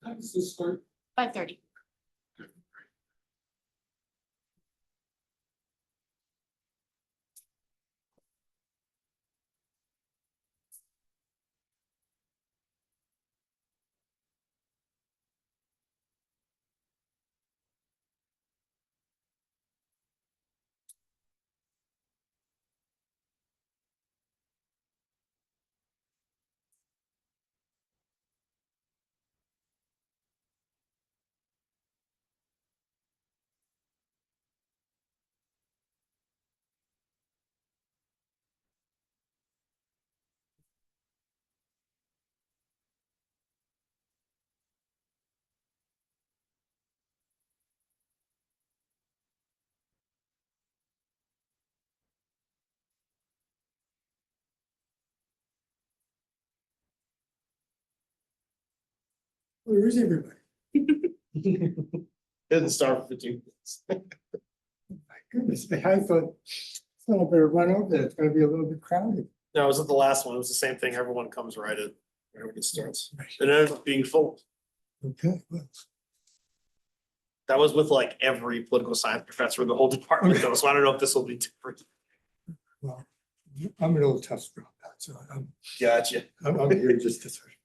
How does this start? 5:30. Where is everybody? Didn't start for 15 minutes. My goodness, I thought, I better run over there. It's gonna be a little bit crowded. No, it was at the last one. It was the same thing. Everyone comes right at whenever it starts. It ended up being full. Okay, well, That was with like every political science professor in the whole department Okay. though, so I don't know if this will be different. well, I'm an old tough dropout, so Gotcha. I'm here just to sort of.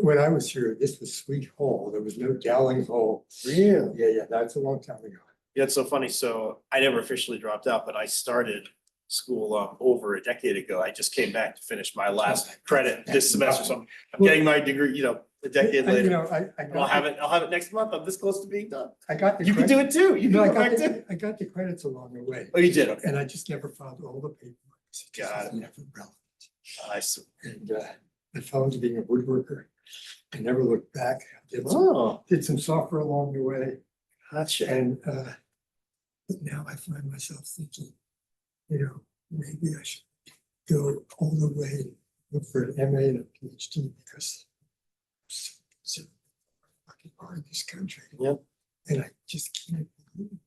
When I was here, this was Sweet Hall. There was no Dowling Hall. Really? Yeah, that's a long time ago. Yeah, it's so funny. So I never officially dropped out, but I started school over a decade ago. I just came back to finish my last credit this semester. So I'm getting my degree, a decade And, you later. know, I'll have it next month. I'm this close to being done. I got the. You can do it too. You No, can go back to. I got the credits along the way, Oh, you did? Okay. and I just never filed all the paperwork. It just Got was never relevant. I see. And I fell into being a woodworker. I never looked back. Oh, Did some software along the way, gotcha. and but now I find myself thinking, maybe I should go all the way and look for an MA and a PhD because it's so fucking hard in this country. Yep. And I just can't believe it.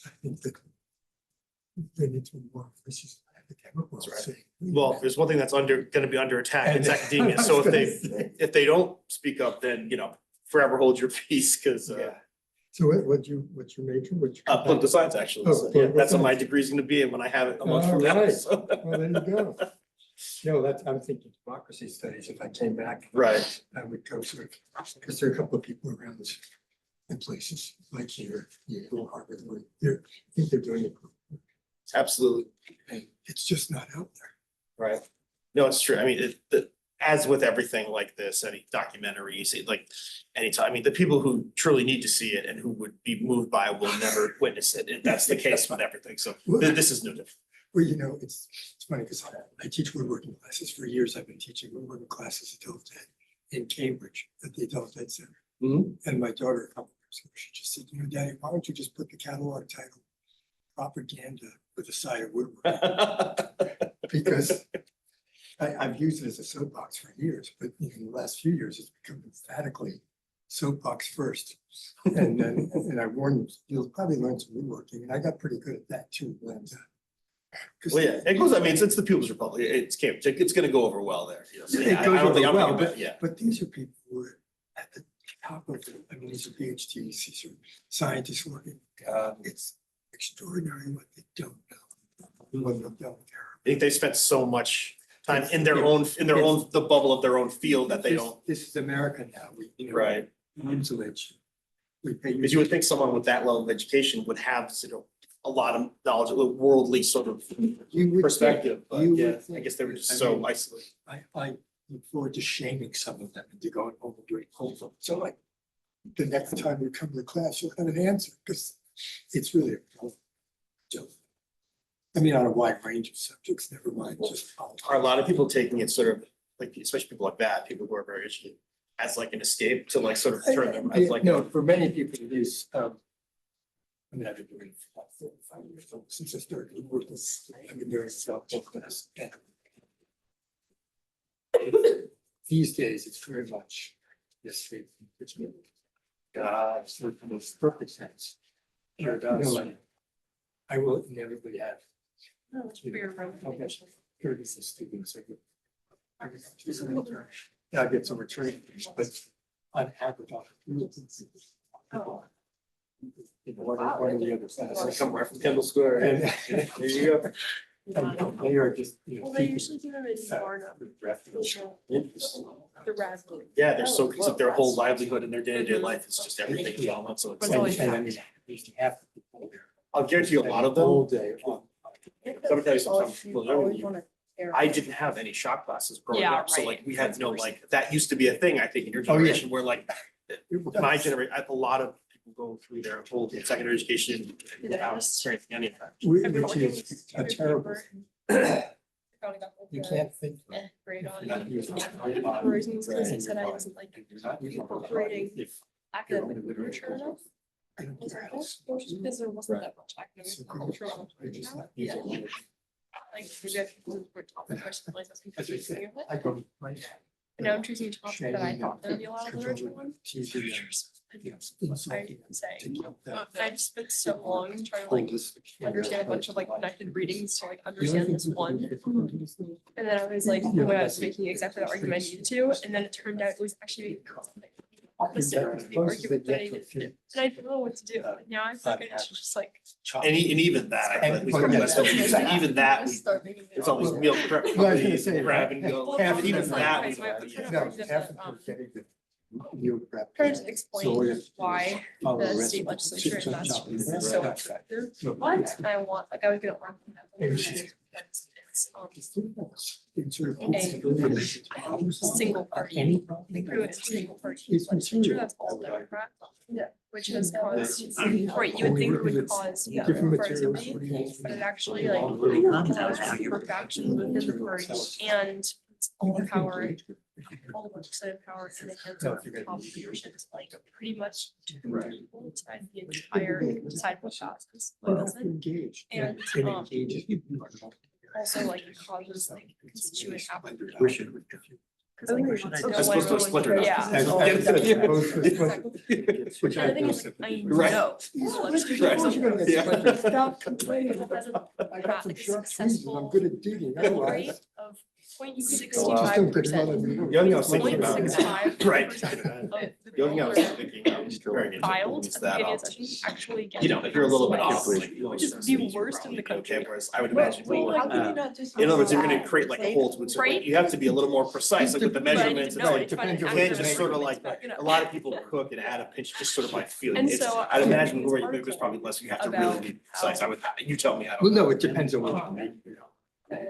I think that they need to be more vicious academic world. That's right. saying, Well, there's one thing that's gonna be under attack. It's And- academia. I So was if gonna they, say. if they don't speak up, then, forever hold your peace, because, Yeah. So what's your major? What's your political science, actually. Oh, So, yeah, political that's what my science. degree's gonna be, and when I have it a month from All now. right. so- Well, there you go. No, I'm thinking democracy studies. If I came back, Right. I would go sort of, because there are a couple of people around this in places like here, Harvard, where I think they're doing it. Absolutely. And it's just not out there. Right. No, it's true. I mean, as with everything like this, any documentary, you see, like, anytime, I mean, the people who truly need to see it and who would be moved by it will never witness it. And that's the case with everything. So this is no different. Well, it's funny because I teach woodworking classes for years. I've been teaching woodworking classes adult ed in Cambridge at the Adult Ed Center. Mhm. And my daughter, a couple of years ago, she just said, Daddy, why don't you just put the catalog title propaganda with a side of woodworking? Because I've used it as a soapbox for years, but in the last few years, it's become emphatically soapbox first. And then, and I warned them, you'll probably learn some woodworking, and I got pretty good at that too. Well, yeah, it goes, I mean, it's the People's Republic. It's Cambridge. It's gonna go over well there. So, It yeah, goes I don't think over I'm well, thinking about, yeah. But these are people who are at the top of it. I mean, these are PhDs, these are scientists working. It's extraordinary what they don't know, what they don't care. I think they spent so much time in their own, the bubble of their own field that they This- don't. This is America now. We, Right. insulate you. We pay you. Because you would think someone with that level of education would have, a lot of knowledge, a worldly sort of You would perspective, think- but you yeah, would I think. guess they were just I so mean, isolated. I look forward to shaming some of them into going home and doing homework. So like, the next time you come to class, you'll have an answer, because it's really a joke. I mean, on a wide range of subjects, never mind just. Are a lot of people taking it sort of, like, especially people like that, people who are very educated, as like an escape to like sort of turn them as like. No, for many people it is, I mean, I've been doing it for about 35 years, so since I started working, I've been doing self-help class. and These days, it's very much, yes, it's me. It's the most perfect sense. Sure does. I will inevitably have. Okay. Here it is, the students. I get some return, but on average. One of the other sides. Come right from Kendall Square. And There you go. they are just, Well, they usually do them in Varna. The raspberry. Yeah, they're so, it's like their whole livelihood and their day-to-day life is just everything development, so it's But it's like, always And I mean, usually half the people there. I'll guarantee you a lot of them. All day long. Let me tell you something. Well, I didn't have any shop classes growing Yeah, up, so right. like we had no, like, that used to be a thing, I think, in your Oh, yeah. generation, where like my generation, a lot of people go through their whole secondary education without experiencing any of that. Which is a terrible, you can't think. Grade on. Not using it. Reasons, because he said I wasn't like incorporating academic literature enough. I don't I was care like, how oh, well, just because there wasn't that much academic So culture. I just not Yeah. using it. Like, maybe I could put topic questions like that's As I confusing said, of it. I go right. And now I'm choosing a topic that I thought there would be a lot of literature on. I just spent so long trying to like understand a bunch of like connected readings to like understand this one. And then I was like, when I was making exactly the argument I needed to, and then it turned out it was actually opposite of the argument that I needed to do. And I didn't know what to do. Now I figured it's just like. And even that, I feel like we And- could less than even that, Start making it there's all these all. meal prep Well, I was gonna companies, say, grab and go, half even the that. time. we don't have to Yeah. do. No, half of them getting the meal prep. Trying to So explain we why follow the recipe. state legislature Chop, invests chop, so chop, much chop. factor. What I want, like I was gonna learn from that. It's a single party. Any They grew it as a single party It's legislature, material. that's all Democrat. Yeah. Which has caused, right, you would think it would cause, yeah, different productivity, materials. but it actually like, because I was for factions within the party and it's all the power, all the legislative power in the hands of the top leadership, to, like pretty much two people decide the entire, decide what passes, what doesn't. Engaged. And, It um, engages people. Also like it causes like constituent apathy. Wish it would. Cause like no As one opposed to a really- splinter. Yeah. As Oh, opposed to- definitely. Which And I the thing do. is, like, I Right. know. Right. Yeah. Stop complaining. I got some sharp tweezers and I'm good at digging. Rate Otherwise. of Just 0.65%. don't put it on the- The other thing I was thinking about, 0.65% right. of The other thing I was the thinking about filed is at the that, beginning of the session actually get. you know, if you're a little bit off, passed, like, you which is the worst in the country. Okay, whereas I would imagine, Wait, like, how can you not just in other words, use you're gonna that? create like a whole, so Right. like, you have to be a little more precise, like with the But I need measurements, to it's know, like, it's fine, depends on you can't accurate just sort of measurements, like, but, you know. a lot of people cook and add a pinch just sort of by feeling. And It's, so I'd I imagine was where reading there's this probably less, you have to about really be precise, I would, you tell me how. Well, no, it depends on what you make, you know.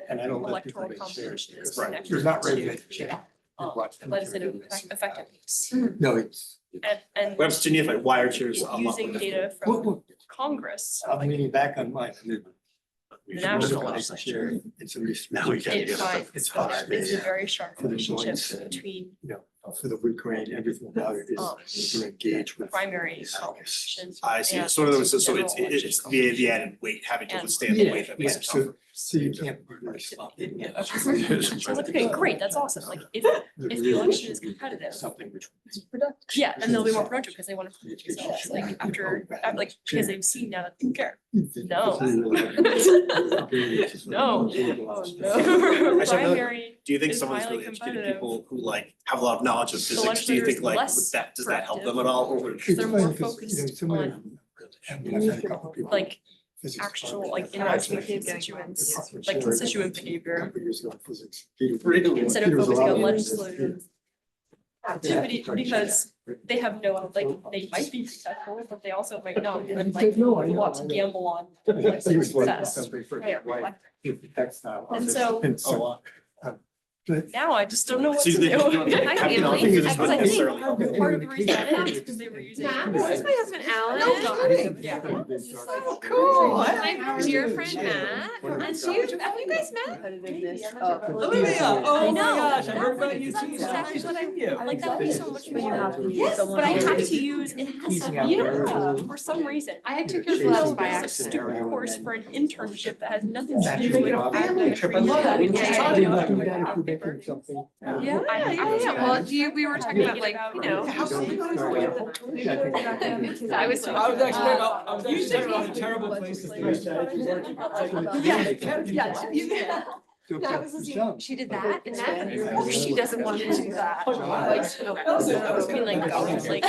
And I don't let people Electoral make composition is Right. connected You're not to, ready to. legislative effectiveness. No, it's. And What happens to you if I wire chairs? a lot using more data Well, from well, Congress, I'm leaning back on mine. the national legislature. It's a risk. Now we can't It get finds It's that hard. there is a very sharp For the relationship noise. between You know, for the wood grain, everything about it is to engage with. primary politician. I see, and sort of, so it's, general it's election the added weight, having to And- withstand the Yeah, weight that yeah, makes it tougher. so you can't. be very sloppy. So I was like, okay, great, that's awesome. Like if the election is competitive, Something which. yeah, and they'll be more productive because they want to prove themselves, like after, like, because they've seen now that they care. No. No. Oh, no. Actually, Primary, Do you think is some of these highly really educated competitive. people who like have a lot of knowledge of physics, do you think like, legislator's would that, does that help less them at all? Or because they're more focused on like actual, like interacting with constituents, like constituent behavior, instead of focusing on legislative activity, because they have no, like, they might be successful, but they also might not, and like, want to gamble on like, success. Right, reflecting. And so- Now I just don't know what So to you do. think- I have can't no believe idea it, just because I necessarily. think part of the reason I did is because they were using. Matt, this is my husband Alan. Yeah. Oh, cool. My dear friend Matt. And so have you guys met? Olivia, oh my gosh, I heard about you That's too. exactly what I, Like that would be so much more. yes, but I have to use, it has to, Yeah, for some reason. I took your class by There's a accident. stupid course for an internship that has nothing to do with Family academic trip, I love that. We were just research. talking about Well, we were talking about like, you know. How's it going for you? I was. I was actually talking about a terrible place to start. Yeah, yeah. She did that and that. She doesn't want to do that. I mean, like, always like.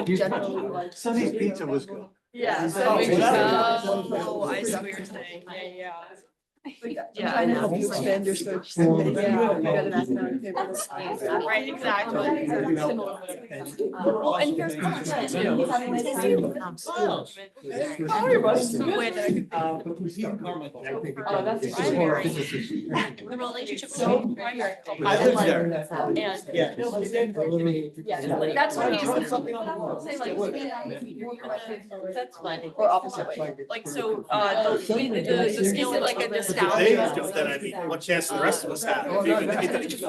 Exactly. Sunny's pizza was good. Yeah. Oh, So oh, I see what you're saying. Yeah. yeah, I know. Expand your search. Right, exactly. Well, and here's the thing. Oh, your boss is way that I could. Oh, that's primary. The relationship so primary. I lived there. And. Yeah. Yeah, that's what he's. Say like. That's fine. Or opposite way. Like, so, the skill is like a If they nostalgia. don't, then I mean, what chance do the rest of us have? Or not, it was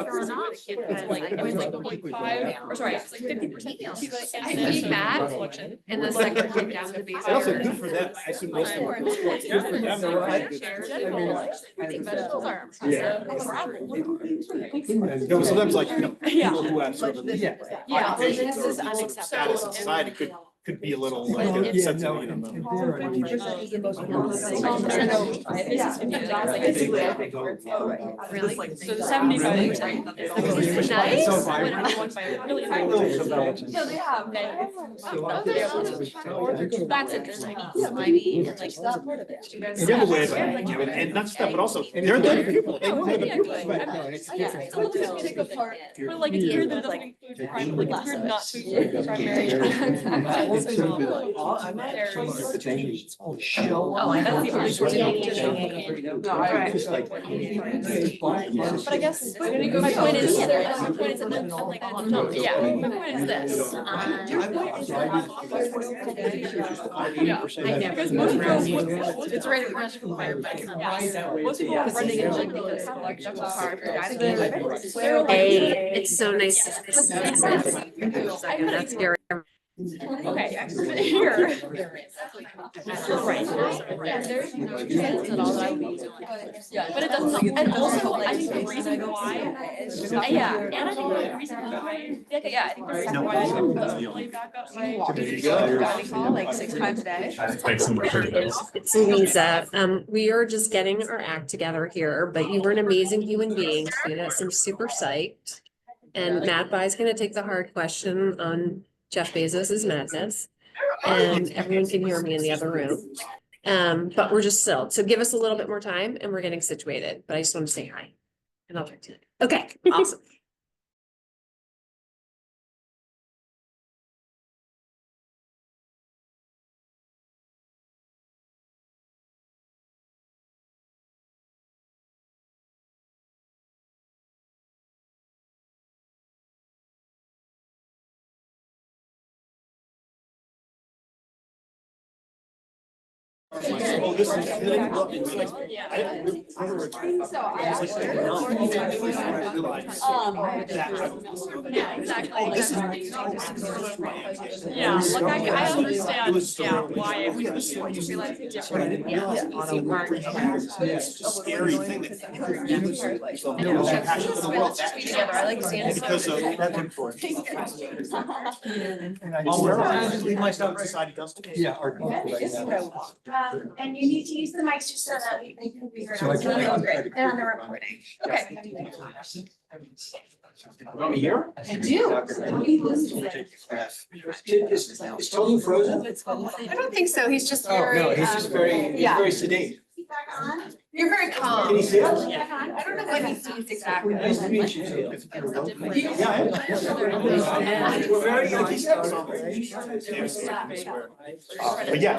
like 0.5, or sorry, it's like 50%. I need that. And the second one down to be. And also good for them, I assume most of them. Good for them, they're right. I think vegetables are impressive. No, sometimes like, you know, Yeah. people who have sort of. Yeah. occupations This is or unacceptable. status in society could be a little like a Yeah, sense no, of, you know. Really? So 75%. Nice. Really high. No, they have. That's interesting. Slimy and like. And the other way, is, and not just that, but also, they're good people, they want other people. But like, it's weird that it doesn't include primary, like, it's weird not to include primary. Oh, I That's the only sort of. But I guess, my point is, my point is, I'm like, no, yeah, my point is this. Yeah, because most people, it's right at risk from fire. Most people are running in like because like that's hard. Hey, it's so nice to see you. That's very. Okay, excellent. Here. Right. Yeah, but it doesn't, and also, I think the reason why, yeah, and I think the reason why, yeah, I think the reason why I took the play back up, like 6 times a day. It's Louisa. We are just getting our act together here, but you were an amazing human being. So I'm super psyched. And Matt Bai's gonna take the hard question on Jeff Bezos's madness. And everyone can hear me in the other room. But we're just still, so give us a little bit more time and we're getting situated, but I just want to say hi. And I'll talk to you. Okay, awesome. Oh, this is. Yeah, exactly. Oh, this is. Yeah, like I understand, yeah, why it would be different. It's a scary thing that. Together, I like standing. Because of that for leave my stuff society does. Yeah. And you need to use the mics just so that they can be heard. So I can- And on the recording. Okay. Want me here? I do. Is Tolu frozen? I don't think so. He's just Oh, very. no, he's just very, he's yeah. very sedate. Back on. You're very calm. Can you see us? Back on. I don't know what he sees exactly. Nice to meet you. Yeah. We're very lucky. But yeah.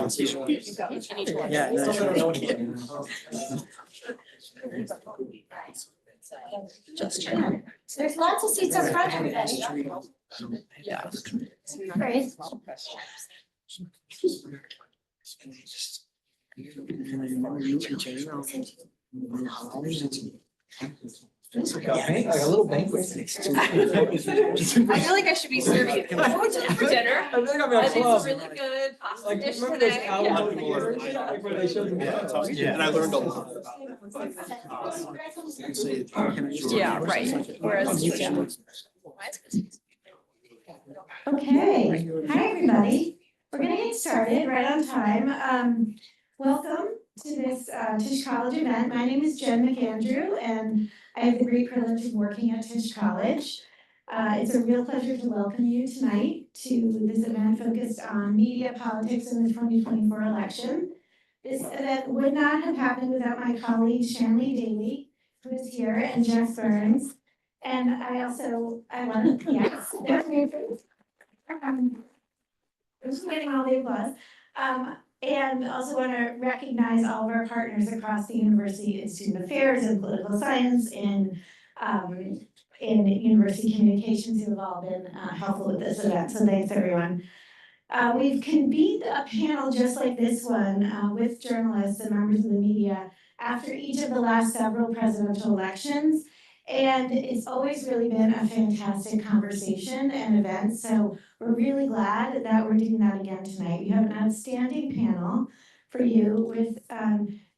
Just checking. There's lots of seats up front, everybody. Yeah. Great. Like a little banquet. I feel like I should be serving it. For dinner. I think I'm I at think club. it's really good pasta Like, dish remember those today. album years? Like where they showed me. Yeah, and I learned a lot. Yeah, right, whereas. Okay, hi, everybody. We're gonna get started right on time. Welcome to this Tisch College event. My name is Jen McAndrew, and I have the great privilege of working at Tisch College. It's a real pleasure to welcome you tonight to this event focused on media, politics, and the 2024 election. This event would not have happened without my colleagues Shanley Daly, who is here, and Jeff Burns. And I want to, yes, I'm just getting all the applause. And also want to recognize all of our partners across the university in student affairs and political science and in university communications who have all been helpful with this event. So thanks everyone. We've convened a panel just like this one with journalists and members of the media after each of the last several presidential elections. And it's always really been a fantastic conversation and event. So we're really glad that we're doing that again tonight. We have an outstanding panel for you with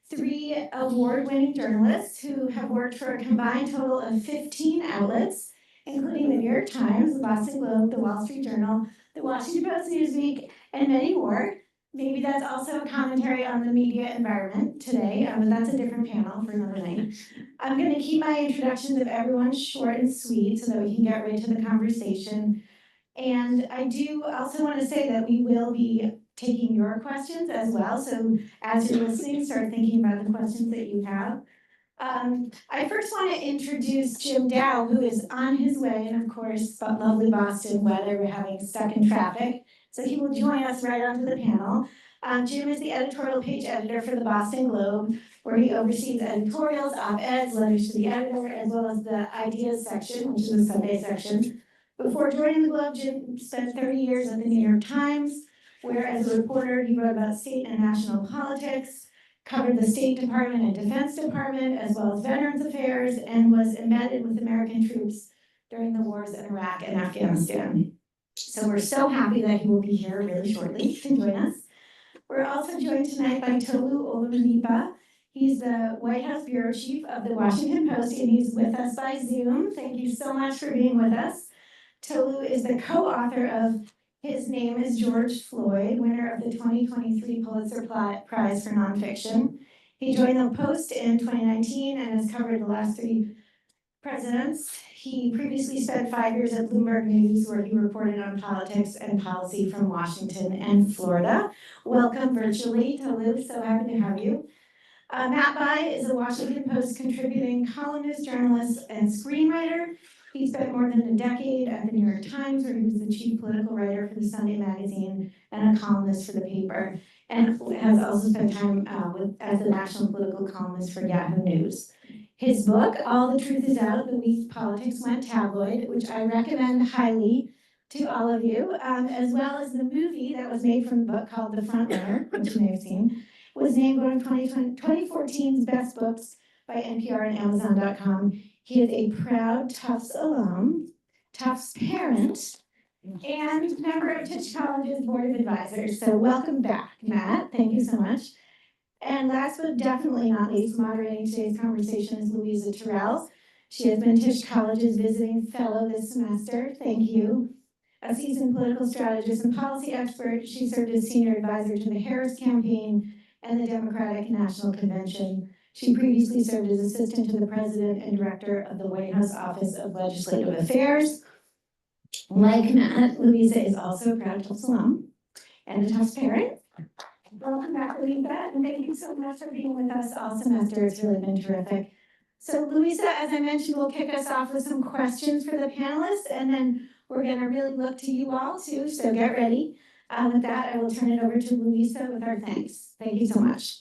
3 award-winning journalists who have worked for a combined total of 15 outlets, including the New York Times, the Boston Globe, the Wall Street Journal, the Washington Post, Newsweek, and many more. Maybe that's also a commentary on the media environment today, but that's a different panel for another night. I'm going to keep my introductions of everyone short and sweet so that we can get right to the conversation. And I do also want to say that we will be taking your questions as well. So as you're listening, start thinking about the questions that you have. I first want to introduce Jim Dow, who is on his way, and of course, lovely Boston weather, we're having stuck in traffic. So he will join us right onto the panel. Jim is the editorial page editor for the Boston Globe, where he oversees editorials, op-eds, letters to the editor, as well as the ideas section, which is the Sunday section. Before joining the Globe, Jim spent 30 years at the New York Times, where as a reporter, he wrote about state and national politics, covered the State Department and Defense Department, as well as Veterans Affairs, and was embedded with American troops during the wars in Iraq and Afghanistan. So we're so happy that he will be here really shortly to join us. We're also joined tonight by Toluse Olorunnipa. He's the White House Bureau Chief of the Washington Post, and he's with us by Zoom. Thank you so much for being with us. Toluse is the co-author of His Name is George Floyd, winner of the 2023 Pulitzer Prize for Nonfiction. He joined the Post in 2019 and has covered the last 3 presidents. He previously spent 5 years at Bloomberg News, where he reported on politics and policy from Washington and Florida. Welcome virtually, Toluse, so happy to have you. Matt Bai is a Washington Post contributing columnist, journalist, and screenwriter. He spent more than a decade at the New York Times, where he was the chief political writer for the Sunday magazine and a columnist for the paper, and has also spent time as the national political columnist for Yahoo News. His book, All the Truth Is Out, The Week Politics Went Tabloid, which I recommend highly to all of you, as well as the movie that was made from the book called The Front Runner, which you may have seen, was named one of 2014's best books by NPR and Amazon.com. He is a proud Tufts alum, Tufts parent, and member of Tisch College's Board of Advisors. So welcome back, Matt. Thank you so much. And last but definitely not least, moderating today's conversation is Louisa Terrell. She has been Tisch College's visiting fellow this semester. Thank you. A seasoned political strategist and policy expert, she served as senior advisor to the Harris campaign and the Democratic National Convention. She previously served as assistant to the president and director of the White House Office of Legislative Affairs. Like Matt, Louisa is also a proud Tufts alum and a Tufts parent. Welcome back, Louisa, and thank you so much for being with us all semester. It's really been terrific. So Louisa, as I mentioned, will kick us off with some questions for the panelists, and then we're going to really look to you all too, so get ready. With that, I will turn it over to Louisa with our thanks. Thank you so much.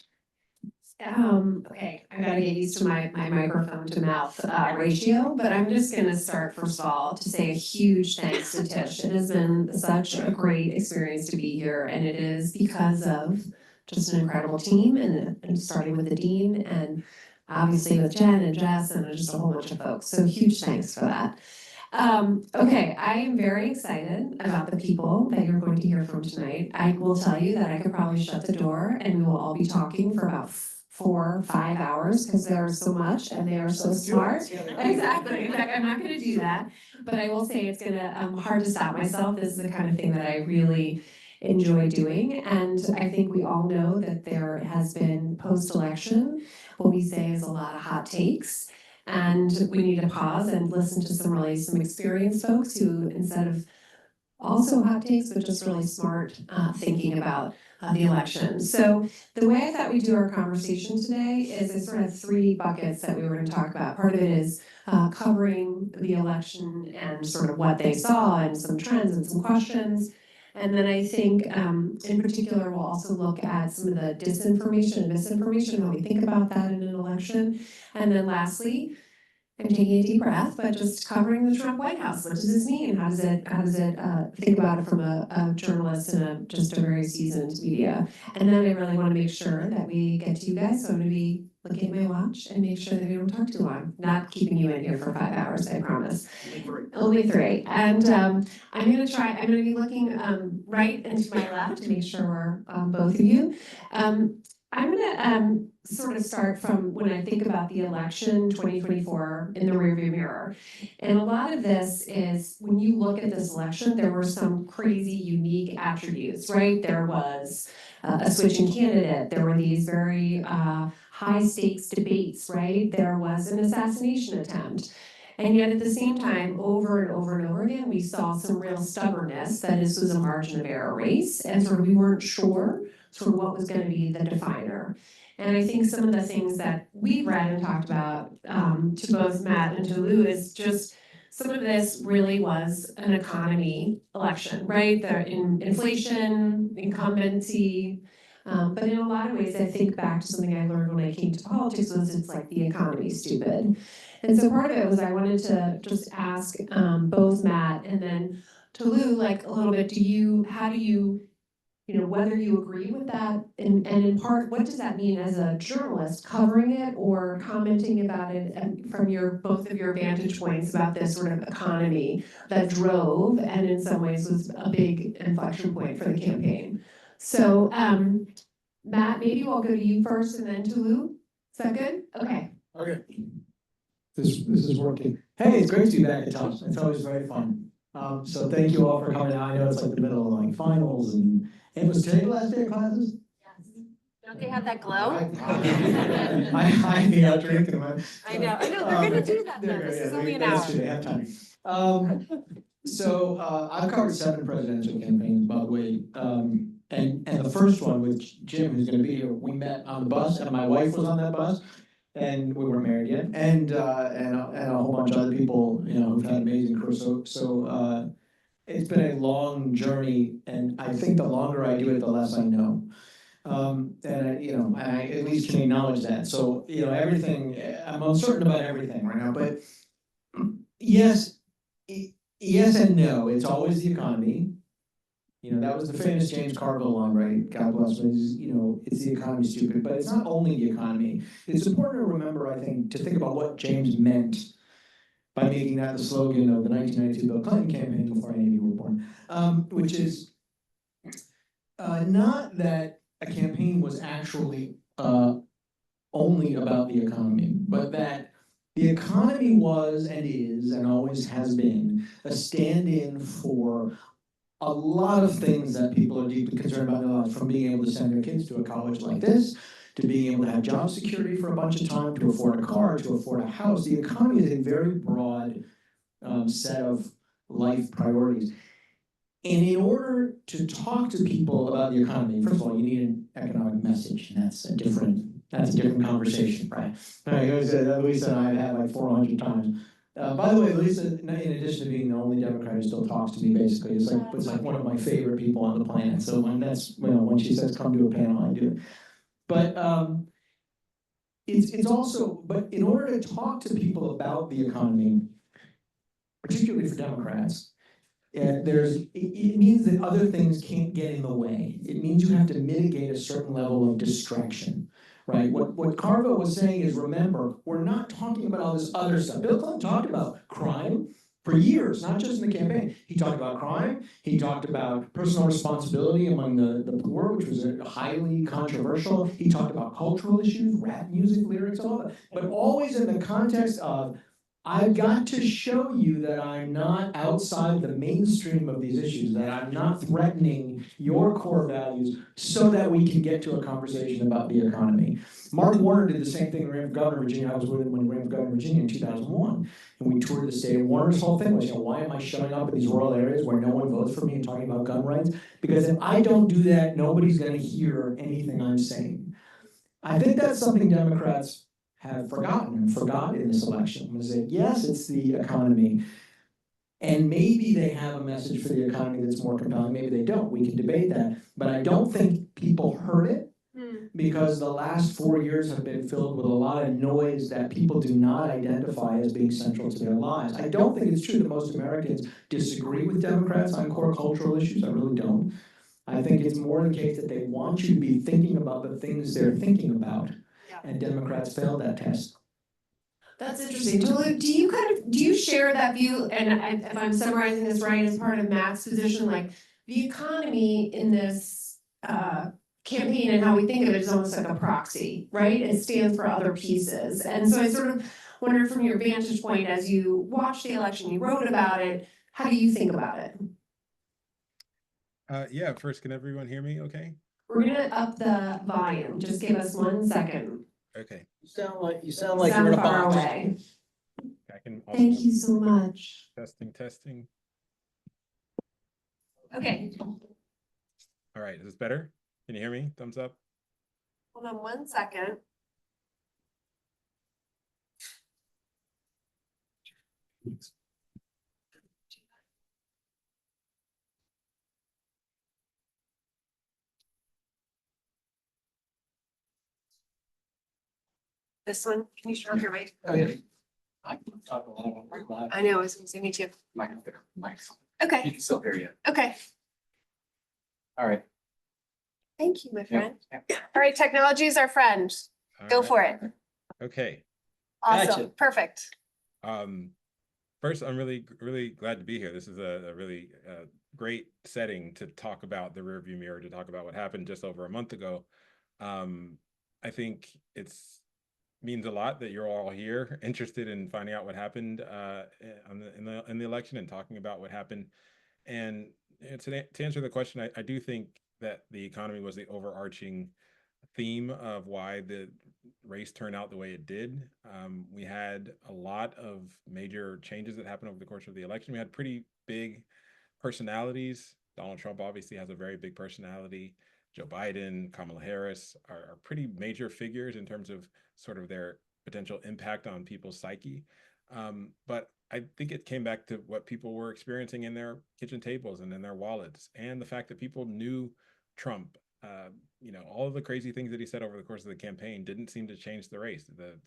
Okay, I gotta get used to my microphone to mouth ratio, but I'm just gonna start first of all to say a huge thanks to Tisch. It has been such a great experience to be here, and it is because of just an incredible team and starting with the dean and obviously with Jen and Jess and just a whole bunch of folks. So huge thanks for that. Okay, I am very excited about the people that you're going to hear from tonight. I will tell you that I could probably shut the door and we will all be talking for about 4 or 5 hours because there are so much and they are so smart. Exactly. In fact, I'm not going to do that, but I will say it's gonna hard to stop myself. This is the kind of thing that I really enjoy doing. And I think we all know that there has been post-election, what we say is a lot of hot takes. And we need to pause and listen to some experienced folks who, instead of also hot takes, but just really smart thinking about the election. So the way I thought we'd do our conversation today is there's sort of three buckets that we were going to talk about. Part of it is covering the election and sort of what they saw and some trends and some questions. And then I think in particular, we'll also look at some of the disinformation and misinformation, how we think about that in an election. And then lastly, I'm taking a deep breath, but just covering the Trump White House. What does this mean? How does it think about it from a journalist and just a very seasoned media? And then I really want to make sure that we get to you guys. So I'm going to be looking at my watch and make sure that we don't talk too long. Not keeping you in here for 5 hours, I promise. Only three. And I'm going to be looking right and to my left to make sure we're both of you. I'm gonna sort of start from when I think about the election 2024 in the rearview mirror. And a lot of this is when you look at this election, there were some crazy unique attributes, right? There was a switching candidate. There were these very high stakes debates, right? There was an assassination attempt. And yet at the same time, over and over and over again, we saw some real stubbornness that this was a margin of error race. And sort of we weren't sure sort of what was going to be the definer. And I think some of the things that we've read and talked about to both Matt and to Lou is just some of this really was an economy election, right? There in inflation, incumbency, but in a lot of ways, I think back to something I learned when I came to politics was it's like the economy's stupid. And so part of it was I wanted to just ask both Matt and then to Lou, like a little bit, how do you whether you agree with that, and in part, what does that mean as a journalist covering it or commenting about it from both of your vantage points about this sort of economy that drove and in some ways was a big inflection point for the campaign. So Matt, maybe we'll go to you first and then to Lou. Is that good? Okay. Okay. This is working. Hey, it's great to be back at Tisch. It's always very fun. So thank you all for coming out. I know it's like the middle of like finals and was today the last day of classes? Yes. Don't they have that glow? I be out drinking. I know, they're gonna do that though. This is only an hour. That's true, they have time. So I've covered 7 presidential campaigns, by the way. And the first one with Jim, who's gonna be here, we met on the bus, and my wife was on that bus. And we weren't married yet, and a whole bunch of other people, who've had amazing careers. So it's been a long journey, and I think the longer I do it, the less I know. And I at least can acknowledge that. So everything, I'm uncertain about everything right now. But yes and no. It's always the economy. That was the famous James Carville line, right? God bless him. It's the economy, stupid. But it's not only the economy. It's important to remember, I think, to think about what James meant by making that the slogan of the 1992 Bill Clinton campaign before any of you were born, which is not that a campaign was actually only about the economy, but that the economy was and is and always has been a stand-in for a lot of things that people are deeply concerned about in their lives, from being able to send their kids to a college like this, to being able to have job security for a bunch of time, to afford a car, to afford a house. The economy is a very broad set of life priorities. And in order to talk to people about the economy, first of all, you need an economic message, and that's a different conversation, right? Louisa and I have had like 400 times. By the way, Louisa, in addition to being the only Democrat who still talks to me, basically, it's like one of my favorite people on the planet. So when she says come to a panel, I do it. But it's also, but in order to talk to people about the economy, particularly for Democrats, it means that other things can't get in the way. It means you have to mitigate a certain level of distraction. Right? What Carville was saying is, remember, we're not talking about all this other stuff. Bill Clinton talked about crime for years, not just in the campaign. He talked about crime. He talked about personal responsibility among the poor, which was highly controversial. He talked about cultural issues, rap music, lyrics, all that. But always in the context of I've got to show you that I'm not outside the mainstream of these issues, that I'm not threatening your core values so that we can get to a conversation about the economy. Mark Warner did the same thing when he ran for governor of Virginia. I was with him when he ran for governor of Virginia in 2001. And we toured the state. And Warner's whole thing was, why am I showing up in these rural areas where no one votes for me and talking about gun rights? Because if I don't do that, nobody's going to hear anything I'm saying. I think that's something Democrats have forgotten and forgot in this election, was that yes, it's the economy. And maybe they have a message for the economy that's more compelling, maybe they don't, we can debate that. But I don't think people heard it because the last 4 years have been filled with a lot of noise that people do not identify as being central to their lives. I don't think it's true that most Americans disagree with Democrats on core cultural issues, I really don't. I think it's more the case that they want you to be thinking about the things they're thinking about. And Democrats failed that test. That's interesting. Tolu, do you share that view? And if I'm summarizing this right, as part of Matt's position, like the economy in this campaign and how we think of it is almost like a proxy, right? It stands for other pieces. And so I sort of wonder from your vantage point as you watched the election, you wrote about it, how do you think about it? Yeah, first, can everyone hear me okay? We're gonna up the volume. Just give us 1 second. Okay. You sound like You you're in a far box. away. I can also Thank you so much. testing. Okay, All right, is this better? Can you hear me? Thumbs up. hold on 1 second. This one, can you turn off your mic? Oh, yeah. I know, I was gonna say, me too. Okay, You can still hear you. okay. All right. Thank you, my friend. All right, technology is our friend. All Go right. for it. Okay. Awesome, Gotcha. perfect. First, I'm really glad to be here. This is a really great setting to talk about the rearview mirror, to talk about what happened just over a month ago. I think means a lot that you're all here, interested in finding out what happened in the election and talking about what happened. And to answer the question, I do think that the economy was the overarching theme of why the race turned out the way it did. We had a lot of major changes that happened over the course of the election. We had pretty big personalities. Donald Trump obviously has a very big personality. Joe Biden, Kamala Harris are pretty major figures in terms of sort of their potential impact on people's psyche. But I think it came back to what people were experiencing in their kitchen tables and in their wallets, and the fact that people knew Trump. All of the crazy things that he said over the course of the campaign didn't seem to change the race. The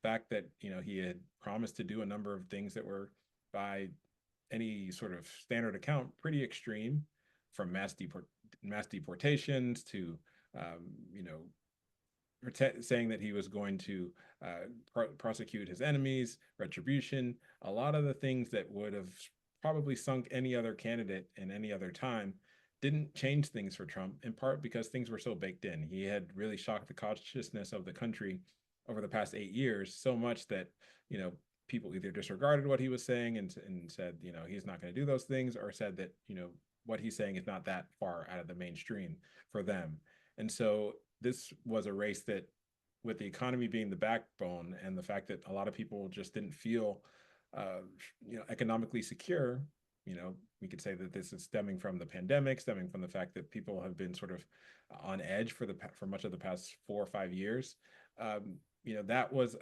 fact that he had promised to do a number of things that were, by any sort of standard account, pretty extreme, from mass deportations to saying that he was going to prosecute his enemies, retribution, a lot of the things that would have probably sunk any other candidate in any other time didn't change things for Trump, in part because things were so baked in. He had really shocked the consciousness of the country over the past 8 years so much that, people either disregarded what he was saying and said, he's not going to do those things, or said that, what he's saying is not that far out of the mainstream for them. And so this was a race that, with the economy being the backbone and the fact that a lot of people just didn't feel, economically secure, we could say that this is stemming from the pandemic, stemming from the fact that people have been sort of on edge for much of the past 4 or 5 years. That was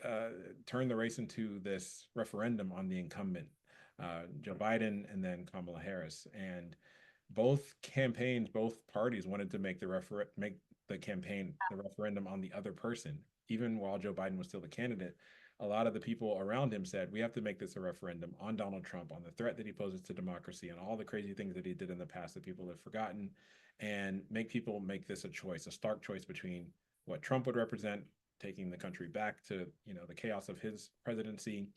turned the race into this referendum on the incumbent, Joe Biden and then Kamala Harris. And both parties wanted to make the referendum on the other person. Even while Joe Biden was still the candidate, a lot of the people around him said, we have to make this a referendum on Donald Trump, on the threat that he poses to democracy, and all the crazy things that he did in the past that people have forgotten, and make people make this a choice, a stark choice between what Trump would represent, taking the country back to the chaos of his presidency,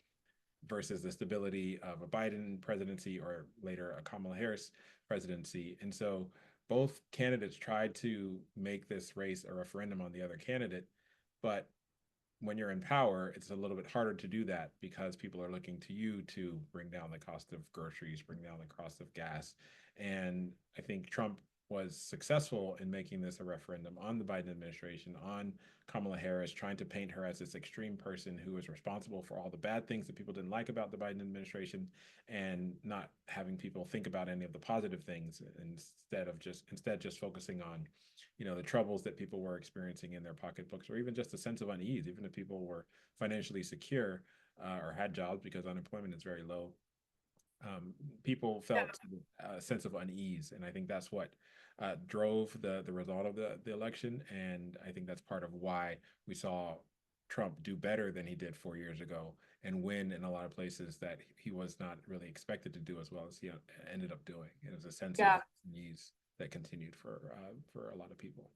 versus the stability of a Biden presidency, or later a Kamala Harris presidency. And so both candidates tried to make this race a referendum on the other candidate, but when you're in power, it's a little bit harder to do that because people are looking to you to bring down the cost of groceries, bring down the cost of gas. And I think Trump was successful in making this a referendum on the Biden administration, on Kamala Harris, trying to paint her as this extreme person who is responsible for all the bad things that people didn't like about the Biden administration, and not having people think about any of the positive things, instead just focusing on, the troubles that people were experiencing in their pocketbooks, or even just a sense of unease. Even if people were financially secure or had jobs, because unemployment is very low, people felt a sense of unease. And I think that's what drove the result of the election. And I think that's part of why we saw Trump do better than he did 4 years ago, and win in a lot of places that he was not really expected to do as well as he ended up doing. It was a sense of unease that continued for a lot of people.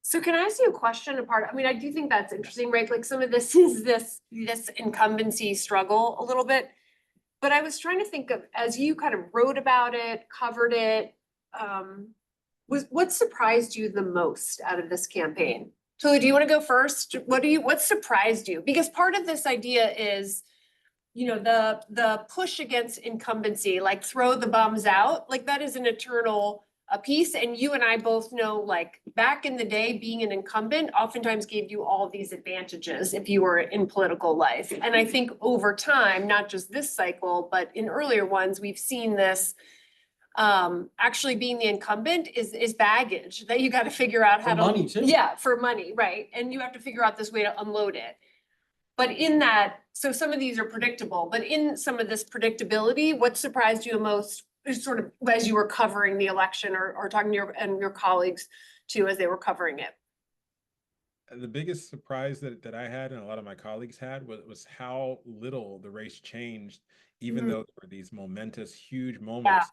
So can I ask you a question I mean, I do think that's interesting, right? Like some of this is this incumbency struggle a little bit. But I was trying to think of, as you kind of wrote about it, covered it, what surprised you the most out of this campaign? Tolu, do you want to go first? What surprised you? Because part of this idea is, the push against incumbency, like throw the bums out, like that is an eternal piece. And you and I both know, like back in the day, being an incumbent oftentimes gave you all these advantages if you were in political life. And I think over time, not just this cycle, but in earlier ones, we've seen this actually being the incumbent is baggage that you got to figure out how to. For money too. Yeah, for money, right. And you have to figure out this way to unload it. But in that, so some of these are predictable, but in some of this predictability, what surprised you the most, sort of as you were covering the election or talking to your colleagues too, as they were covering it? The biggest surprise that I had, and a lot of my colleagues had, was how little the race changed, even though there were these momentous, huge moments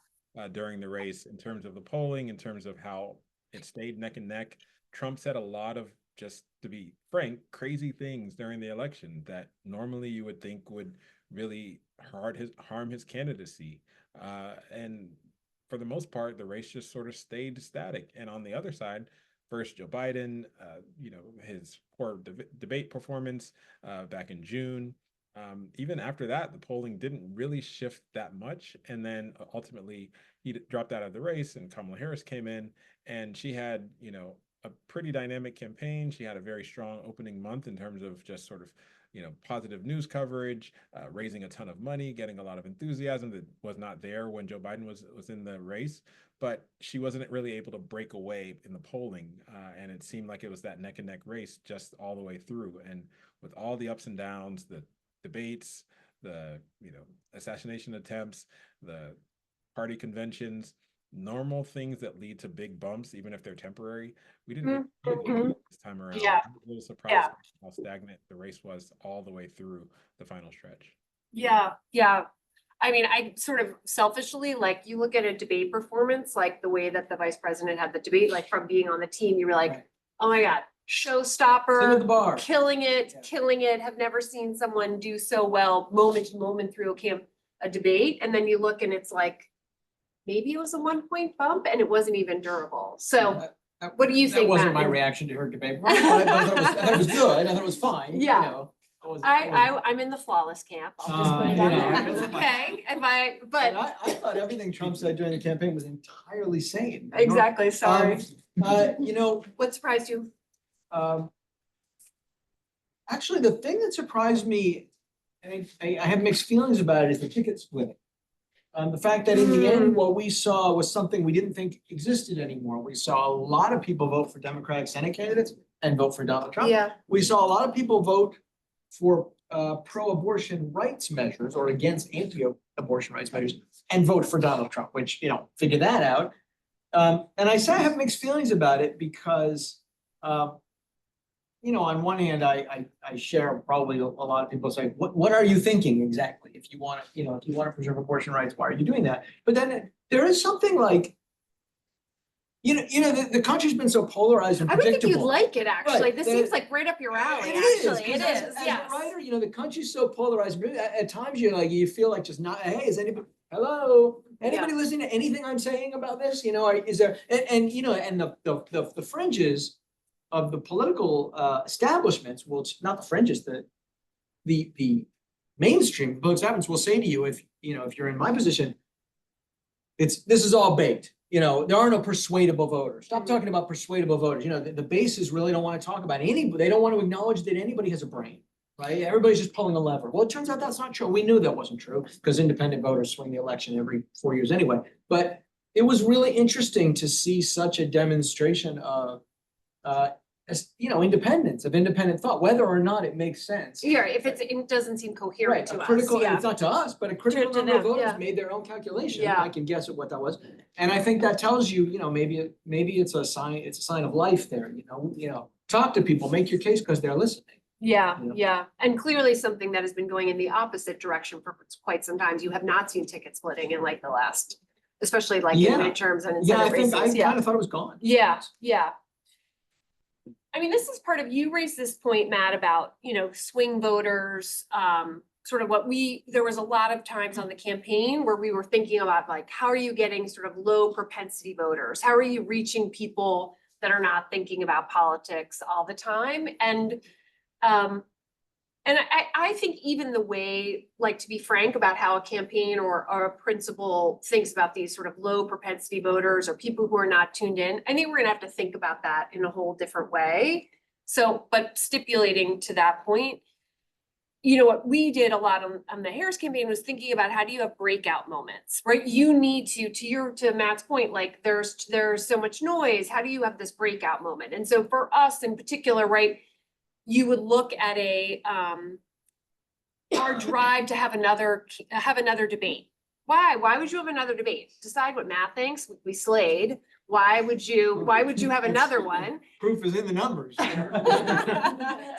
during the race in terms of the polling, in terms of how it stayed neck and neck. Trump said a lot of, just to be frank, crazy things during the election that normally you would think would really harm his candidacy. And for the most part, the race just sort of stayed static. And on the other side, first Joe Biden, his poor debate performance back in June. Even after that, the polling didn't really shift that much. And then ultimately he dropped out of the race, and Kamala Harris came in, and she had, a pretty dynamic campaign. She had a very strong opening month in terms of just sort of, positive news coverage, raising a ton of money, getting a lot of enthusiasm that was not there when Joe Biden was in the race. But she wasn't really able to break away in the polling. And it seemed like it was that neck and neck race just all the way through. And with all the ups and downs, the debates, the, assassination attempts, the party conventions, normal things that lead to big bumps, even if they're temporary, we didn't this time around. Yeah. I was a little surprised how stagnant the race was all the way through the final stretch. Yeah. I mean, I sort of selfishly, like, you look at a debate performance, like the way that the vice president had the debate, like from being on the team, you were like, oh my God, showstopper, killing it, have never seen someone do so well moment to moment through a debate. And then you look and it's like, maybe it was a 1 point bump and it wasn't even durable. So what do you think, That wasn't Matt? my reaction to her debate. I thought it was good. I thought it was fine. Yeah. I'm in the flawless camp. I'll just put it out there. It's okay. But I thought everything Trump said during the campaign was entirely sane. Exactly. Sorry. What surprised you? Actually, the thing that surprised me, and I have mixed feelings about it, is the ticket splitting. The fact that in the end, what we saw was something we didn't think existed anymore. We saw a lot of people vote for Democratic Senate candidates and vote for Donald Trump. Yeah. We saw a lot of people vote for pro-abortion rights measures or against anti-abortion rights measures and vote for Donald Trump, which, figure that out. And I say I have mixed feelings about it because, on one hand, I share probably a lot of people say, what are you thinking exactly? If you want to preserve abortion rights, why are you doing that? But then there is something like, the country's been so polarized and predictable. I would think you'd like it, actually. Right. This seems like right up your alley, It actually. is. As a writer, the country's so polarized. At times you feel like just not, hey, is anybody, hello? Anybody listening to anything I'm saying about this? Is there, and the fringes of the political establishments, well, it's not the fringes, the mainstream political establishments will say to you, if you're in my position, this is all baked. There are no persuadable voters. Stop talking about persuadable voters. The bases really don't want to talk about anybody. They don't want to acknowledge that anybody has a brain, right? Everybody's just pulling a lever. Well, it turns out that's not true. We knew that wasn't true because independent voters swing the election every 4 years anyway. But it was really interesting to see such a demonstration of, independence, of independent thought, whether or not it makes sense. Yeah, if it doesn't seem coherent Right, to a us, critical, and yeah. it's not to us, but a critical To number of them, voters yeah. made their own calculation. Yeah. I can guess at what that was. And I think that tells you, maybe it's a sign of life there, talk to people, make your case because they're listening. Yeah, You know? yeah, and clearly something that has been going in the opposite direction for quite some time. You have not seen ticket splitting in like the last, especially like in Yeah. midterms and in Yeah, I Senate think I races, yeah. kind of thought it was gone. Yeah, yeah. I mean, this is part of, you raised this point, Matt, about, swing voters, sort of there was a lot of times on the campaign where we were thinking about like, how are you getting sort of low propensity voters? How are you reaching people that are not thinking about politics all the time? And I think even the way, like, to be frank about how a campaign or a principal thinks about these sort of low propensity voters or people who are not tuned in, I think we're gonna have to think about that in a whole different way. So, but stipulating to that point, what we did a lot on the Harris campaign was thinking about how do you have breakout moments, right? You need to Matt's point, like there's so much noise. How do you have this breakout moment? And so for us in particular, right, you would look at our drive to have another debate. Why? Why would you have another debate? Decide what Matt thinks. We slayed. Why would you have another one? Proof is in the numbers.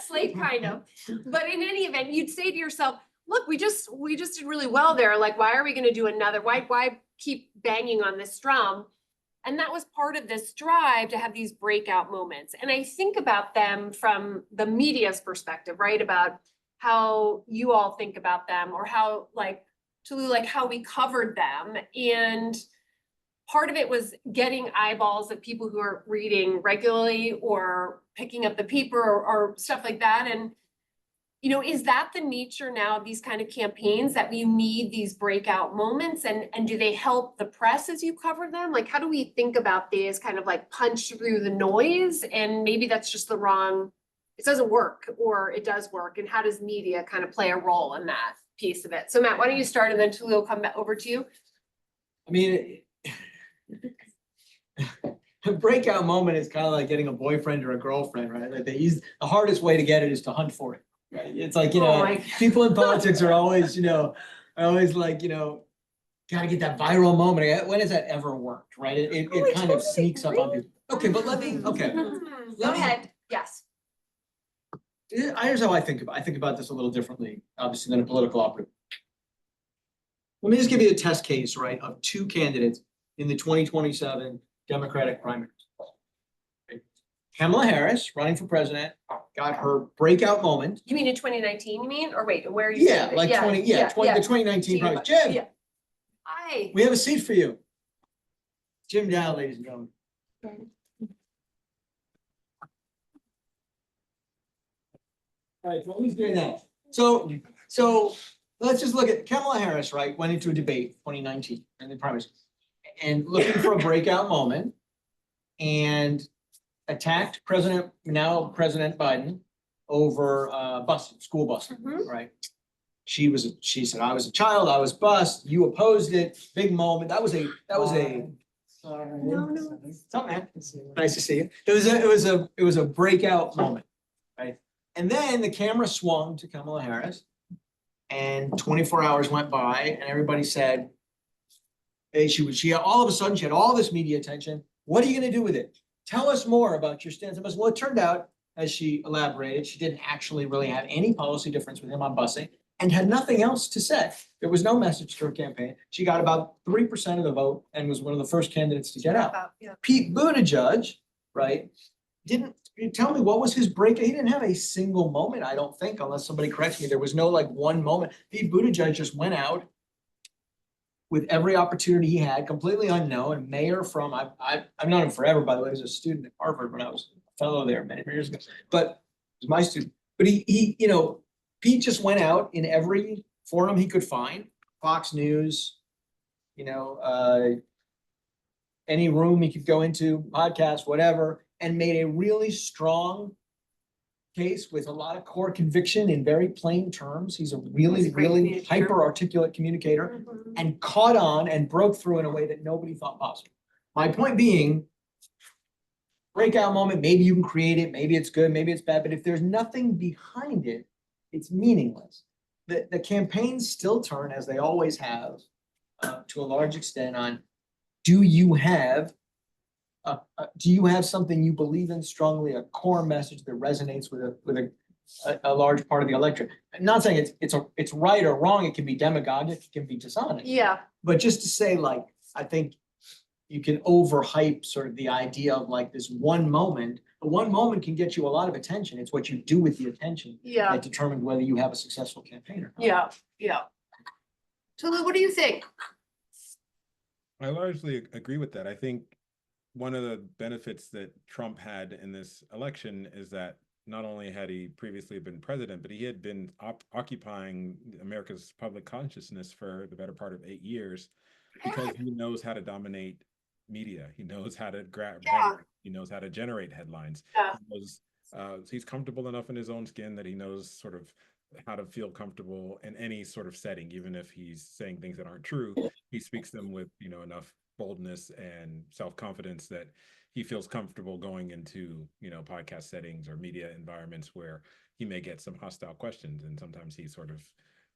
Slate kind of, but in any event, you'd say to yourself, look, we just did really well there. Like, why are we going to do another? Why keep banging on this drum? And that was part of this drive to have these breakout moments. And I think about them from the media's perspective, right? About how you all think about them or how how we covered them. And part of it was getting eyeballs of people who are reading regularly or picking up the paper or stuff like that. And, is that the nature now of these kind of campaigns, that we need these breakout moments? And do they help the press as you cover them? Like, how do we think about these kind of like punch through the noise? And maybe that's just it doesn't work, or it does work. And how does media kind of play a role in that piece of it? So Matt, why don't you start and then Toluse will come back over to you. I mean, a breakout moment is kind of like getting a boyfriend or a girlfriend, right? Like the hardest way to get it is to hunt for it, right? It's like, people in politics are always, like, gotta get that viral moment. When has that ever worked, right? It kind of sneaks up on people. Okay, but Go ahead, yes. Here's how I think about this a little differently, obviously, than a political operative. Let me just give you a test case, right, of two candidates in the 2027 Democratic primaries. Kamala Harris, running for president, got her breakout moment. You mean in 2019, you mean? Or wait, where are you? Yeah, like the 2019 primaries. Jim, Yeah. Hi. we have a seat for you. Jim Dow, ladies and gentlemen. All right, well, he's doing that. So let's just look at Kamala Harris, right? Went into a debate 2019 in the primaries and looking for a breakout moment and attacked now President Biden over busing, school busing, right? She said, I was a child, I was bused, you opposed it, big moment. That was a sorry. No. What's up, man? Nice to see you. It was a breakout moment, right? And then the camera swung to Kamala Harris and 24 hours went by and everybody said, hey, she all of a sudden, she had all this media attention. What are you going to do with it? Tell us more about your stance on busing. Well, it turned out, as she elaborated, she didn't actually really have any policy difference with him on busing and had nothing else to say. There was no message to her campaign. She got about 3% of the vote and was one of the first candidates to get out. Pete Buttigieg, right, didn't tell me what was his break. He didn't have a single moment, I don't think, unless somebody corrects me. There was no like one moment. Pete Buttigieg just went out with every opportunity he had, completely unknown, mayor from, I've known him forever, by the way, he was a student at Harvard when I was fellow there many years ago, but he was my student. But he, you know, Pete just went out in every forum he could find, Fox News, you know, any room he could go into, podcast, whatever, and made a really strong case with a lot of core conviction in very plain terms. He's a really, really hyper articulate communicator and caught on and broke through in a way that nobody thought possible. My point being, breakout moment, maybe you can create it, maybe it's good, maybe it's bad, but if there's nothing behind it, it's meaningless. The campaigns still turn, as they always have, to a large extent on, do you have something you believe in strongly, a core message that resonates with a large part of the electorate? I'm not saying it's right or wrong, it can be demagogic, it can be dishonest. Yeah. But just to say, like, I think you can overhype sort of the idea of like this one moment. One moment can get you a lot of attention. It's what you do with the attention that determines whether you have a successful campaign or not. Yeah. Tolu, what do you think? I largely agree with that. I think one of the benefits that Trump had in this election is that not only had he previously been president, but he had been occupying America's public consciousness for the better part of 8 years, because he knows how to dominate media. He knows how to grab headlines. He knows how to generate headlines. He knows, he's comfortable enough in his own skin that he knows sort of how to feel comfortable in any sort of setting, even if he's saying things that aren't true. He speaks them with, you know, enough boldness and self-confidence that he feels comfortable going into, you know, podcast settings or media environments where he may get some hostile questions. And sometimes he sort of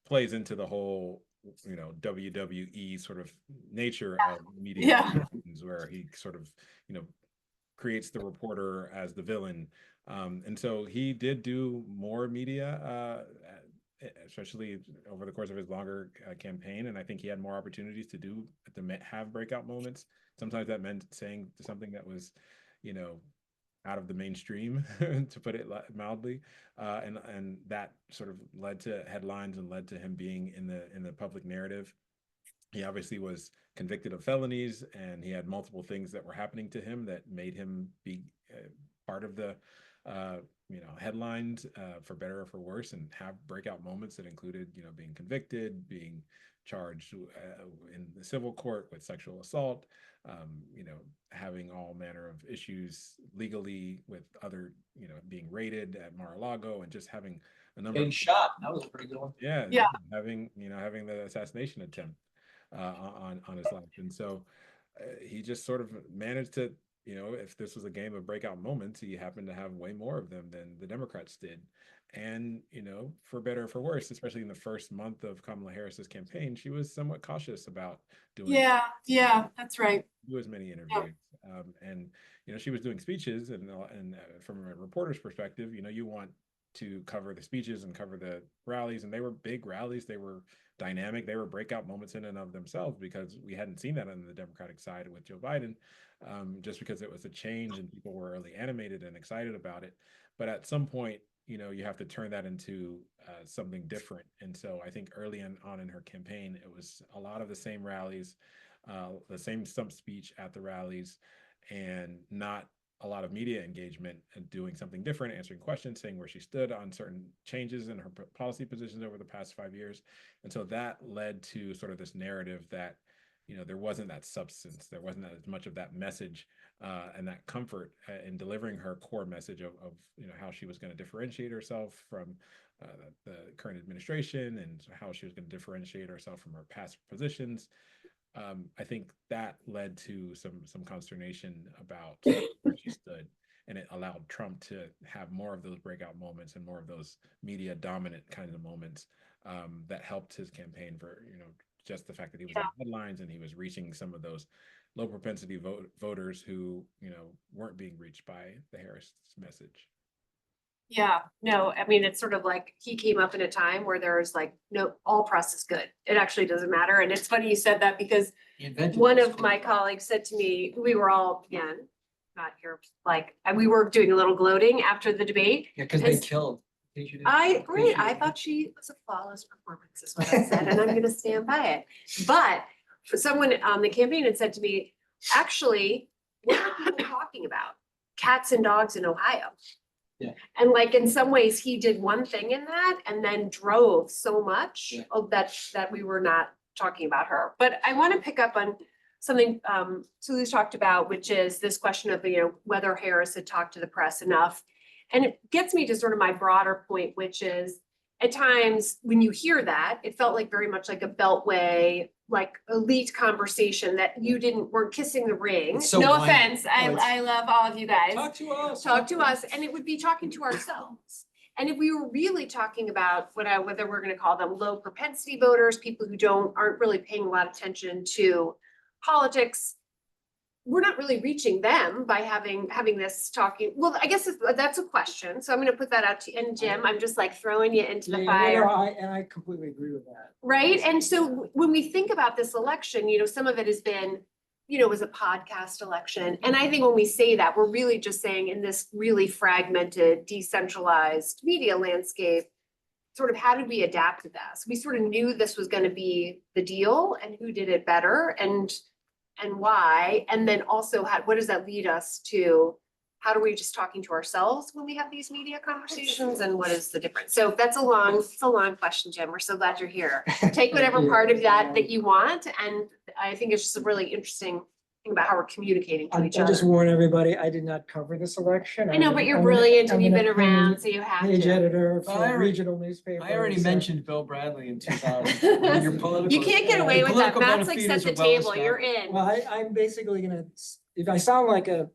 plays into the whole, you know, WWE sort of nature of media, where he sort of, you know, creates the reporter as the villain. And so he did do more media, especially over the course of his longer campaign. And I think he had more opportunities to have breakout moments. Sometimes that meant saying something that was, you know, out of the mainstream, to put it mildly, and that sort of led to headlines and led to him being in the public narrative. He obviously was convicted of felonies, and he had multiple things that were happening to him that made him be part of the you know, headlines, for better or for worse, and have breakout moments that included, you know, being convicted, being charged in the civil court with sexual assault, you know, having all manner of issues legally with other, you know, being raided at Mar-a-Lago, and just having a number Getting shot, that was a pretty good one. Yeah. Having the assassination attempt on his life. And so he just sort of managed to, you know, if this was a game of breakout moments, he happened to have way more of them than the Democrats did. And, you know, for better or for worse, especially in the first month of Kamala Harris's campaign, she was somewhat cautious about doing That's right. do as many interviews. And, you know, she was doing speeches, and from a reporter's perspective, you know, you want to cover the speeches and cover the rallies, and they were big rallies. They were dynamic. They were breakout moments in and of themselves, because we hadn't seen that on the Democratic side with Joe Biden, just because it was a change and people were really animated and excited about it. But at some point, you know, you have to turn that into something different. And so I think early on in her campaign, it was a lot of the same rallies, the same stump speech at the rallies, and not a lot of media engagement, and doing something different, answering questions, saying where she stood on certain changes in her policy positions over the past 5 years. And so that led to sort of this narrative that, you know, there wasn't that substance, there wasn't as much of that message and that comfort in delivering her core message of you know, how she was going to differentiate herself from the current administration, and how she was going to differentiate herself from her past positions. I think that led to some consternation about where she stood, and it allowed Trump to have more of those breakout moments and more of those media dominant kinds of moments that helped his campaign, for, you know, just the fact that he was in headlines and he was reaching some of those low propensity voters who, you know, weren't being reached by the Harris message. Yeah, no, I mean, it's sort of like he came up in a time where there was like, no, all press is good. It actually doesn't matter. And it's funny you said that, because one of my colleagues said to me, we were all, again, not here, like, and we were doing a little gloating after the debate. Yeah, because they killed. I thought she was a flawless performance, is what I said, and I'm gonna stand by it. But for someone on the campaign had said to me, actually, what are people talking about? cats and dogs in Ohio. Yeah. And like in some ways, he did one thing in that and then drove so much Yeah. that we were not talking about her. But I want to pick up on something Toluse talked about, which is this question of, whether Harris had talked to the press enough. And it gets me to sort of my broader point, which is at times when you hear that, it felt like very much like a Beltway, like elite conversation that you weren't kissing the ring. It's so No whiny. offense, No, it's- I love all of you guys. Talk to us. Talk to us, and it would be talking to ourselves. And if we were really talking about whether we're gonna call them low propensity voters, people who aren't really paying a lot of attention to politics, we're not really reaching them by having this talking. Well, I guess that's a question. So I'm gonna put that out to you. And Jim, I'm just like throwing you into the fire. I completely agree with that. Right? And so when we think about this election, some of it has been, it was a podcast election. And I think when we say that, we're really just saying in this really fragmented, decentralized media landscape, sort of how did we adapt to this? We sort of knew this was going to be the deal and who did it better and why. And then also what does that lead us to? How do we just talking to ourselves when we have these media conversations, and what is the difference? So it's a long question, Jim. We're so glad you're here. Take whatever part of that you want. And I think it's just a really interesting thing about how we're communicating to I each other. just warn everybody, I did not cover this election. I know, but you're I'm brilliant and I'm you've an been around, so you have Page to. editor I for already- a regional newspaper. I already so- mentioned Bill Bradley in 2000. Your political. You can't get away with that. political Matt's like benefits set the are well table, you're in. Well, I'm basically gonna, if I sound like a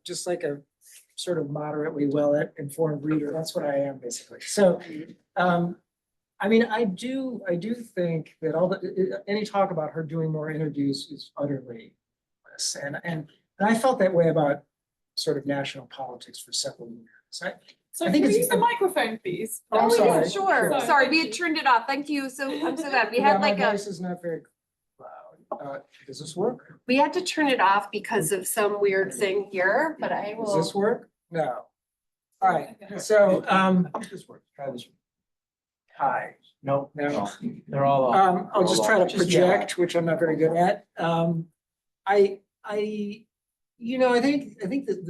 sort of moderately well-informed reader, that's what I am basically. So, I do think that any talk about her doing more interviews is utterly less. And I felt that way about sort of national politics for several years. So I can think we it's- use the microphone, please? Oh, I'm Oh, yeah, sorry. sure. Sure. Sorry, we had turned it off. Thank you. So I'm so glad. We Yeah, had my like voice is not very loud. Does this work? we had to turn it off because of some weird thing here, but I Does this will. work? No. All right, so, This works. Try this one. hi. No, No. they're all off. I'll just try to Just yell. project, which I'm not very good at. I think that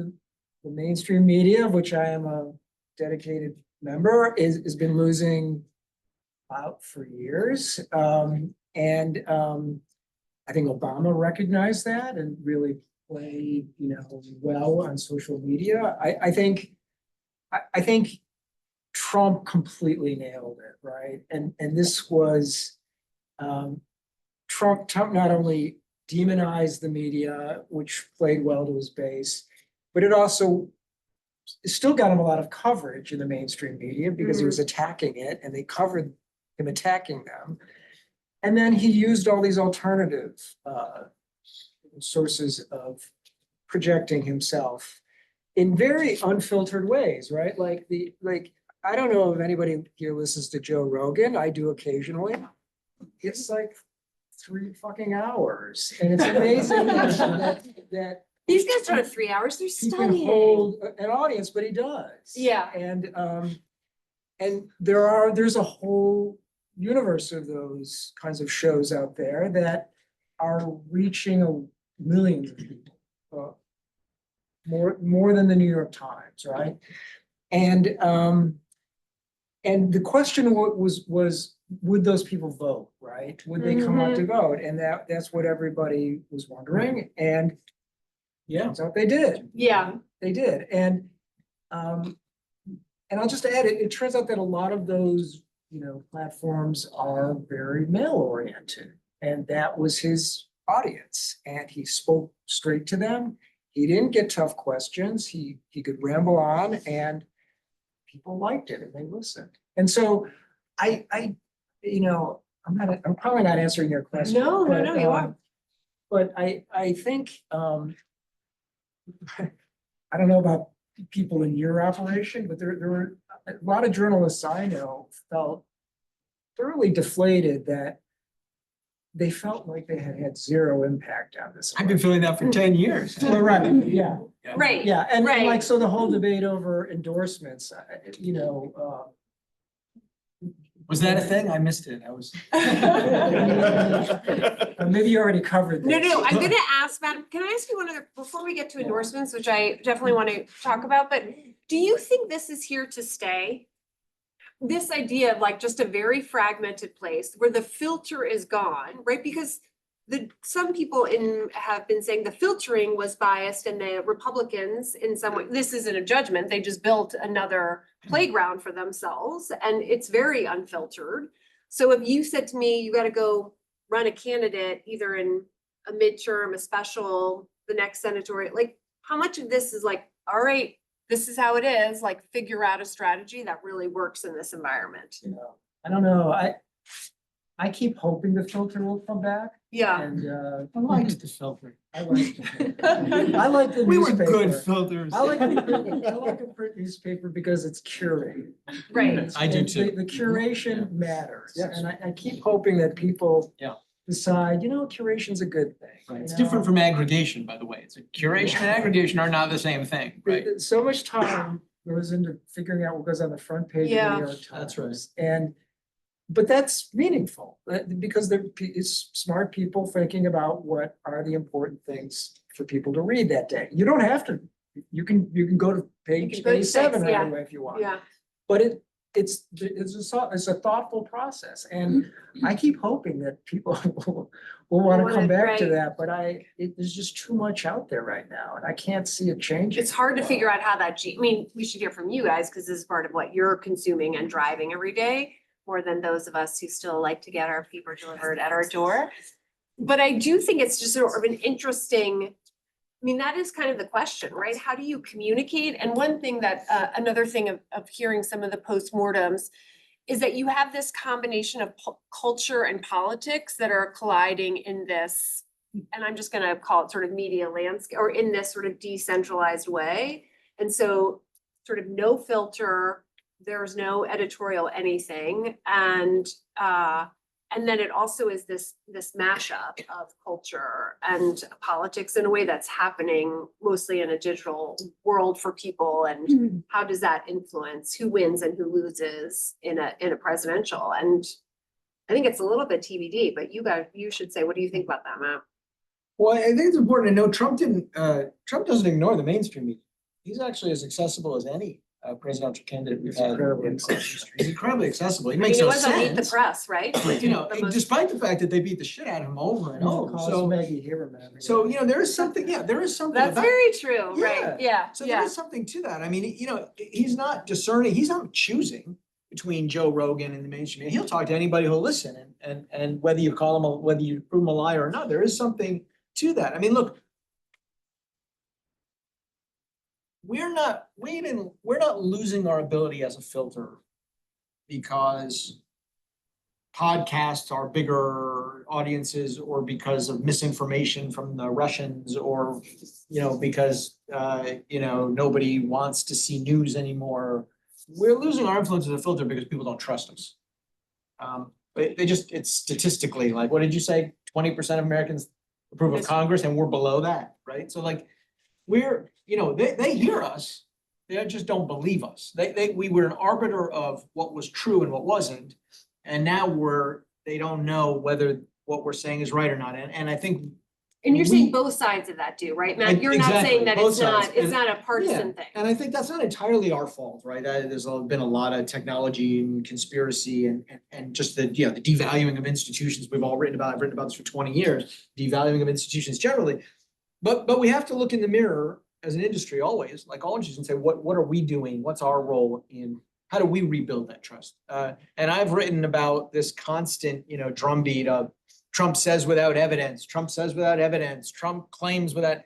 the mainstream media, of which I am a dedicated member, has been losing out for years. I think Obama recognized that and really played, well on social media. I think Trump completely nailed it, right? And this was, Trump not only demonized the media, which played well to his base, but it also still got him a lot of coverage in the mainstream media because he was attacking it and they covered him attacking them. And then he used all these alternative sources of projecting himself in very unfiltered ways, right? I don't know if anybody here listens to Joe Rogan. I do occasionally. It's like 3 fucking hours, and it's amazing that These guys don't have 3 hours. They're he can studying. hold an audience, but he does. Yeah. And there's a whole universe of those kinds of shows out there that are reaching millions of people, more than the New York Times, right? And the question was, would those people vote, right? Would they come out to vote? And that's what everybody was wondering. And turns out they did. Yeah. They did. And I'll just add, it turns out that a lot of those, platforms are very male oriented. And that was his audience. And he spoke straight to them. He didn't get tough questions. He could ramble on, and people liked it and they listened. And so I'm probably not answering your question. No, you are. But I think, I don't know about people in your operation, but there were a lot of journalists I know felt thoroughly deflated that they felt like they had zero impact on this. I've been feeling that for 10 years. Well, right, yeah. Right. Yeah, and Right. like, so the whole debate over endorsements, Was that a thing? I missed it. I was. Maybe you already covered this. No, I'm gonna ask, Madam, can I ask you one other, before we get to endorsements, which I definitely want to talk about, but do you think this is here to stay? This idea of like just a very fragmented place where the filter is gone, right? Because some people have been saying the filtering was biased and the Republicans in some way, this isn't a judgment, they just built another playground for themselves and it's very unfiltered. So if you said to me, you gotta go run a candidate either in a midterm, a special, the next senatorial, like how much of this is like, all right, this is how it is, like figure out a strategy that really works in this environment? I don't know, I keep hoping the filter will come back. Yeah. And I liked the filter. I like the We were newspaper. good filters. I like the print newspaper because it's curated. Right. I do And too. The curation matters. Yes. And I keep hoping that people Yeah. decide, curation's a good thing. Right, it's you different know? from aggregation, by the way. It's a curation and aggregation are not the same thing, right? So much time goes into figuring out what goes on the front page of the Yeah. New York Times. That's right. But that's meaningful, because it's smart people thinking about what are the important things for people to read that day. You don't have to, you can go to page go to 87 six, yeah. right away if you want. Yeah. But it's a thoughtful process, and I keep hoping that people will want to come back to right. that, but there's just too much out there right now, and I can't see it changing. It's hard to figure out how that, I mean, we should hear from you guys, because this is part of what you're consuming and driving every day, more than those of us who still like to get our paper delivered at our door. But I do think it's just sort of an interesting, I mean, that is kind of the question, right? How do you communicate? And one thing that, another thing of hearing some of the postmortems is that you have this combination of culture and politics that are colliding in this, and I'm just gonna call it sort of media landscape, or in this sort of decentralized way. And so sort of no filter, there's no editorial anything, and then it also is this mashup of culture and politics in a way that's happening mostly in a digital world for people. And how does that influence who wins and who loses in a presidential? And I think it's a little bit TBD, but you should say, what do you think about that, Matt? Well, I think it's important to know Trump doesn't ignore the mainstream media. He's actually as accessible as any presidential candidate we've had. He's incredibly accessible. He makes I mean, no it was on Meet the sense. Press, right? Despite the fact that they beat the shit out of him over and over. So Maggie Haberman. So, there is something, there is something That's about. very true, right? Yeah, So there is something to that. I mean, he's not discerning, he's not choosing between Joe Rogan and the mainstream. He'll talk to anybody who'll listen, and whether you whether you prove him a liar or not, there is something to that. I mean, look, we're not losing our ability as a filter because podcasts are bigger audiences, or because of misinformation from the Russians, or because nobody wants to see news anymore. We're losing our influence as a filter because people don't trust us. It's statistically, like, what did you say? 20% of Americans approve of Congress, and we're below that, right? So like, they hear us, they just don't believe us. We were an arbiter of what was true and what wasn't, and now they don't know whether what we're saying is right or not. And I think. And you're saying both sides of that too, right, Matt? You're not saying that both sides. it's not a partisan thing. And I think that's not entirely our fault, right? There's been a lot of technology and conspiracy and just the devaluing of institutions we've all written about. I've written about this for 20 years, devaluing of institutions generally. But we have to look in the mirror as an industry always, like all industries, and say, what are we doing? What's our role in, how do we rebuild that trust? And I've written about this constant, drumbeat of Trump says without evidence, Trump says without evidence, Trump claims without,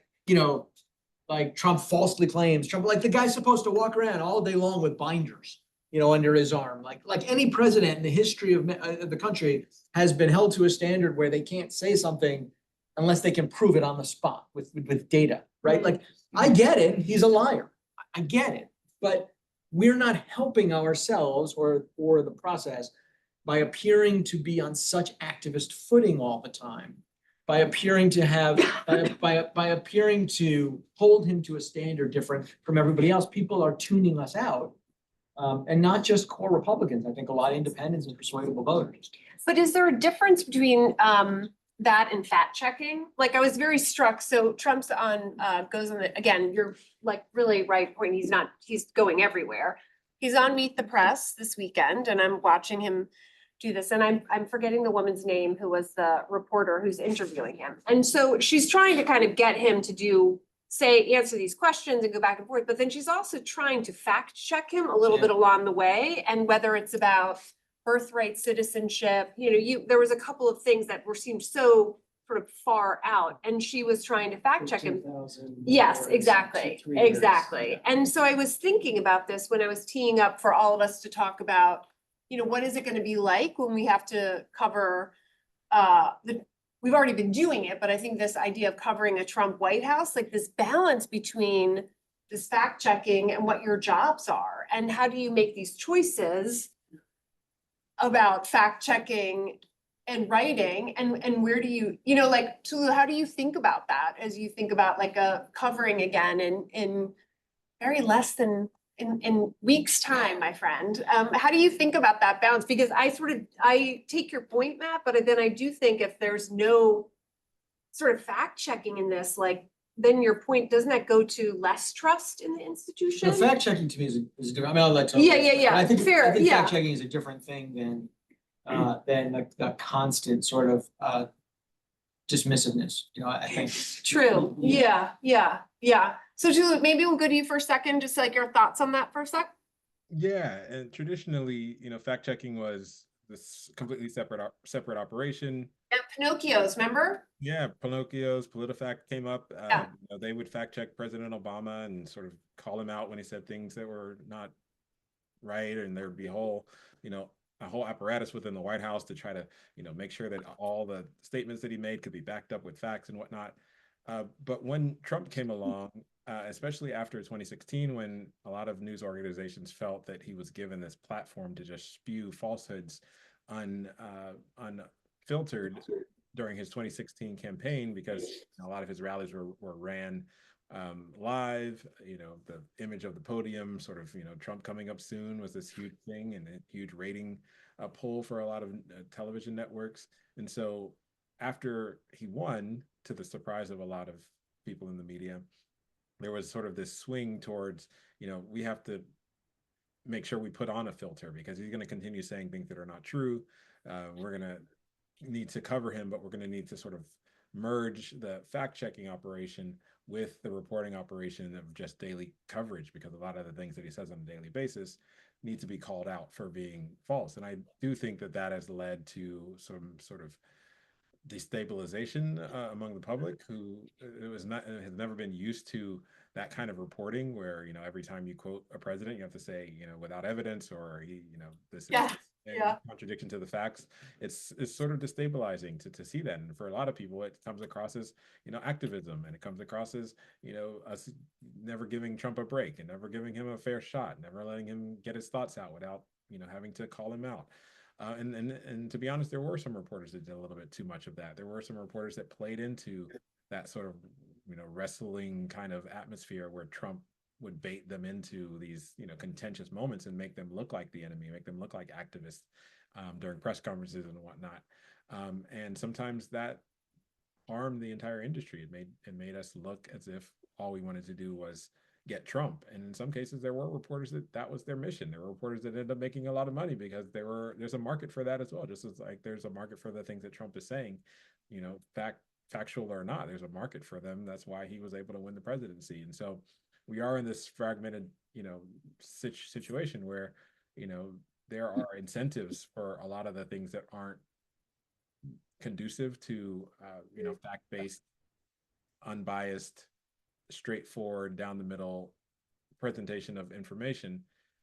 like Trump falsely claims, Trump, like the guy's supposed to walk around all day long with binders, under his arm. Like any president in the history of the country has been held to a standard where they can't say something unless they can prove it on the spot with data, right? Like, I get it, he's a liar, I get it, but we're not helping ourselves or the process by appearing to be on such activist footing all the time, by appearing to have, by appearing to hold him to a standard different from everybody else. People are tuning us out And not just core Republicans, I think a lot of independents and persuadable voters. But is there a difference between that and fact checking? Like I was very struck, so Trump's on goes on the, again, you're like really right point, he's going everywhere. He's on Meet the Press this weekend and I'm watching him do this and I'm forgetting the woman's name who was the reporter who's interviewing him. And so she's trying to kind of get him to answer these questions and go back and forth, but then she's also trying to fact check him a little bit along the way, and whether it's about birthright citizenship, there was a couple of things that seemed so sort of far out, and she was trying to fact check him. Yes, exactly, exactly. And so I was thinking about this when I was teeing up for all of us to talk about, what is it gonna be like when we have to cover we've already been doing it, but I think this idea of covering a Trump White House, like this balance between this fact checking and what your jobs are, and how do you make these choices about fact checking and writing, and where do you, like, Tolu, how do you think about that as you think about like a covering again in very less than in weeks' time, my friend? How do you think about that balance? Because I take your point, Matt, but then I do think if there's no sort of fact checking in this, like, then your point, doesn't that go to less trust in the institution? The fact checking to me is different. I mean, I'll let Tony. Yeah. I think Fair, fact checking is a different thing than the constant sort of dismissiveness, I think. True, yeah. So Tolu, maybe we'll go to you for a second, just like your thoughts on that for a sec. Yeah, and traditionally, fact checking was this completely separate operation. And Pinocchio's, remember? Yeah, Pinocchio's, PolitiFact came up. They would fact check President Obama and sort of call him out when he said things that were not right, and there'd be a whole apparatus within the White House to try to, make sure that all the statements that he made could be backed up with facts and whatnot. But when Trump came along, especially after 2016, when a lot of news organizations felt that he was given this platform to just spew falsehoods unfiltered during his 2016 campaign, because a lot of his rallies were ran live. The image of the podium, sort of, Trump coming up soon was this huge thing and a huge rating pull for a lot of television networks. And so after he won, to the surprise of a lot of people in the media, there was sort of this swing towards, we have to make sure we put on a filter because he's going to continue saying things that are not true. We're going to need to cover him, but we're going to need to sort of merge the fact-checking operation with the reporting operation of just daily coverage, because a lot of the things that he says on a daily basis need to be called out for being false. And I do think that has led to some sort of destabilization among the public, who has never been used to that kind of reporting, where every time you quote a president, you have to say without evidence, or this is in contradiction to the facts. It's sort of destabilizing to see that, and for a lot of people, it comes across as activism, and it comes across as us never giving Trump a break and never giving him a fair shot, never letting him get his thoughts out without having to call him out. And to be honest, there were some reporters that did a little bit too much of that. There were some reporters that played into that sort of wrestling kind of atmosphere, where Trump would bait them into these contentious moments and make them look like the enemy, make them look like activists during press conferences and whatnot. And sometimes that harmed the entire industry. It made us look as if all we wanted to do was get Trump. And in some cases, there were reporters that was their mission. There were reporters that ended up making a lot of money because there's a market for that as well. Just as like there's a market for the things that Trump is saying, factual or not, there's a market for them. That's why he was able to win the presidency. And so we are in this fragmented, situation where, there are incentives for a lot of the things that aren't conducive to, fact-based, unbiased, straightforward, down the middle presentation of information.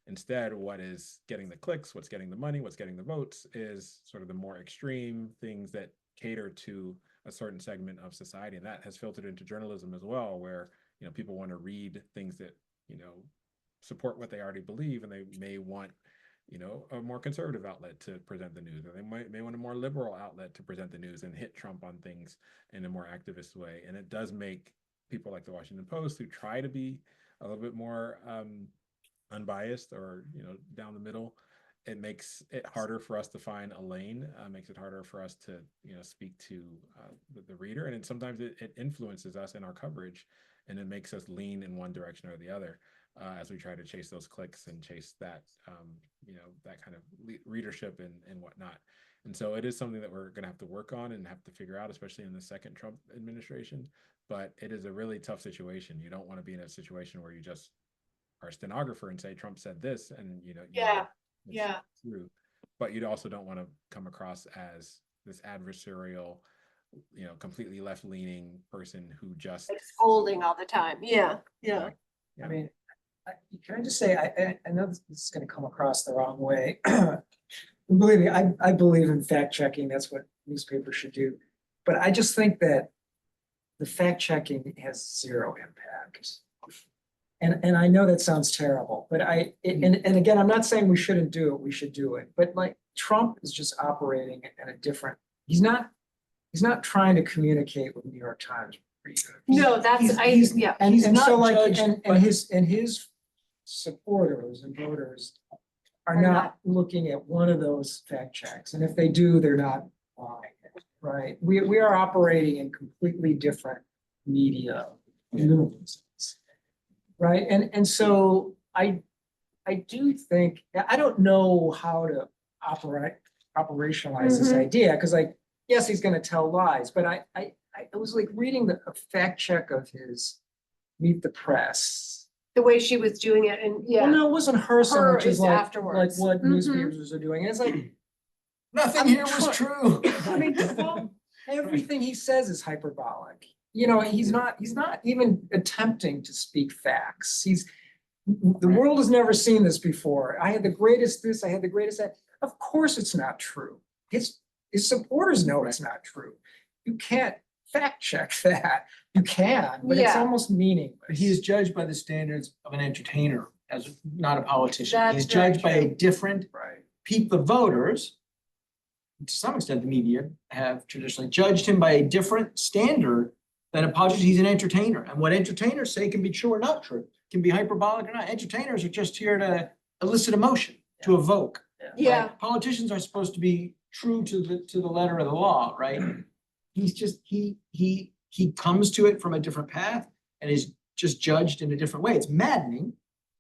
Instead, what is getting the clicks, what's getting the money, what's getting the votes is sort of the more extreme things that cater to a certain segment of society. And that has filtered into journalism as well, where people want to read things that support what they already believe, and they may want a more conservative outlet to present the news, or they may want a more liberal outlet to present the news and hit Trump on things in a more activist way. And it does make people like the Washington Post, who try to be a little bit more unbiased or, down the middle, it makes it harder for us to find a lane, makes it harder for us to, speak to the reader. And then sometimes it influences us in our coverage, and it makes us lean in one direction or the other as we try to chase those clicks and chase that, that kind of readership and whatnot. And so it is something that we're going to have to work on and have to figure out, especially in the second Trump administration. But it is a really tough situation. You don't want to be in a situation where you just are a stenographer and say Trump said this, and Yeah. true. But you also don't want to come across as this adversarial, completely left-leaning person who just Scolding all the time. Yeah. I mean, can I just say, I know this is gonna come across the wrong way. Believe me, I believe in fact checking, that's what newspapers should do. But I just think that the fact checking has zero impact. And I know that sounds terrible, but and again, I'm not saying we shouldn't do it, we should do it. But like Trump is just operating at a different, he's not trying to communicate with New York Times readers. No, that's, yeah. And He's so not like, judged, and his supporters and voters are not looking at one of those fact checks. And if they do, they're not lying, right? We are operating in completely different media universes, right? And so I do think, I don't know how to operationalize this idea, because like, yes, he's gonna tell lies, but I was like reading a fact check of his Meet the Press. The way she was doing it, and Well, no, it wasn't her so much as is like afterwards. what newspapers are doing. And it's like, Nothing I'm here was true. I mean, Trump, everything he says is hyperbolic. He's not even attempting to speak facts. The world has never seen this before. I had the greatest this, I had the greatest that. Of course it's not true. His supporters know it's not true. You can't fact check that. You can, but it's almost meaningless. But he is judged by the standards of an entertainer, as not a politician. That's He's very judged by a different Right. the voters, to some extent, the media have traditionally judged him by a different standard than a politician. He's an entertainer, and what entertainers say can be true or not true, can be hyperbolic or not. Entertainers are just here to elicit emotion, to evoke. Yeah. Right? Politicians are supposed to be true to the letter of the law, right? He's just he comes to it from a different path and is just judged in a different way. It's maddening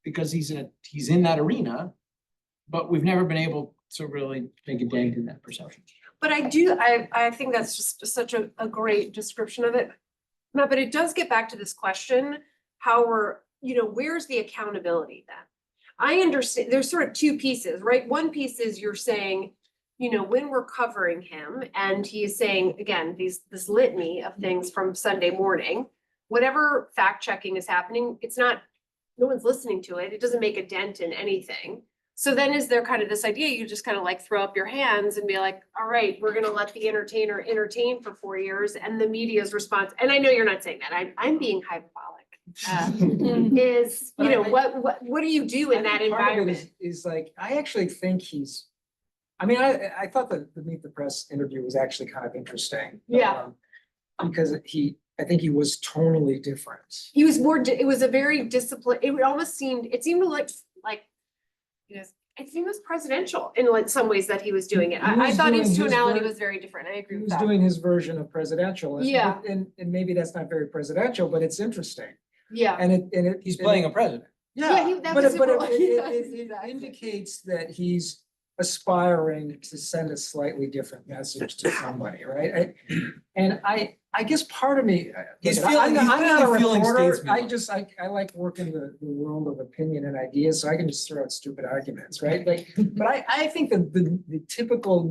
because he's in that arena, but we've never been able to really make a dent in that perception. But I think that's just such a great description of it. Matt, but it does get back to this question, how where's the accountability then? I understand there's sort of two pieces, right? One piece is you're saying, when we're covering him and he is saying, again, this litany of things from Sunday morning, whatever fact checking is happening, no one's listening to it. It doesn't make a dent in anything. So then is there kind of this idea, you just kind of like throw up your hands and be like, all right, we're gonna let the entertainer entertain for 4 years, and the media's response, and I know you're not saying that, I'm being hyperbolic. Is, what do you do in that environment? Is like, I actually think I thought the Meet the Press interview was actually kind of interesting. Yeah. Because I think he was tonally different. He was it was a very disciplined, it seemed like, it seemed as presidential in like some ways that he was doing it. I thought his tonality was very different. I agree with that. He was doing his version of presidential. Yeah. And maybe that's not very presidential, but it's interesting. Yeah. And He's playing a president. Yeah, that but was it exactly. indicates that he's aspiring to send a slightly different message to somebody, right? And I guess part of me, I'm not a reporter. I like working the world of opinion and ideas, so I can just throw out stupid arguments, right? But I think that the typical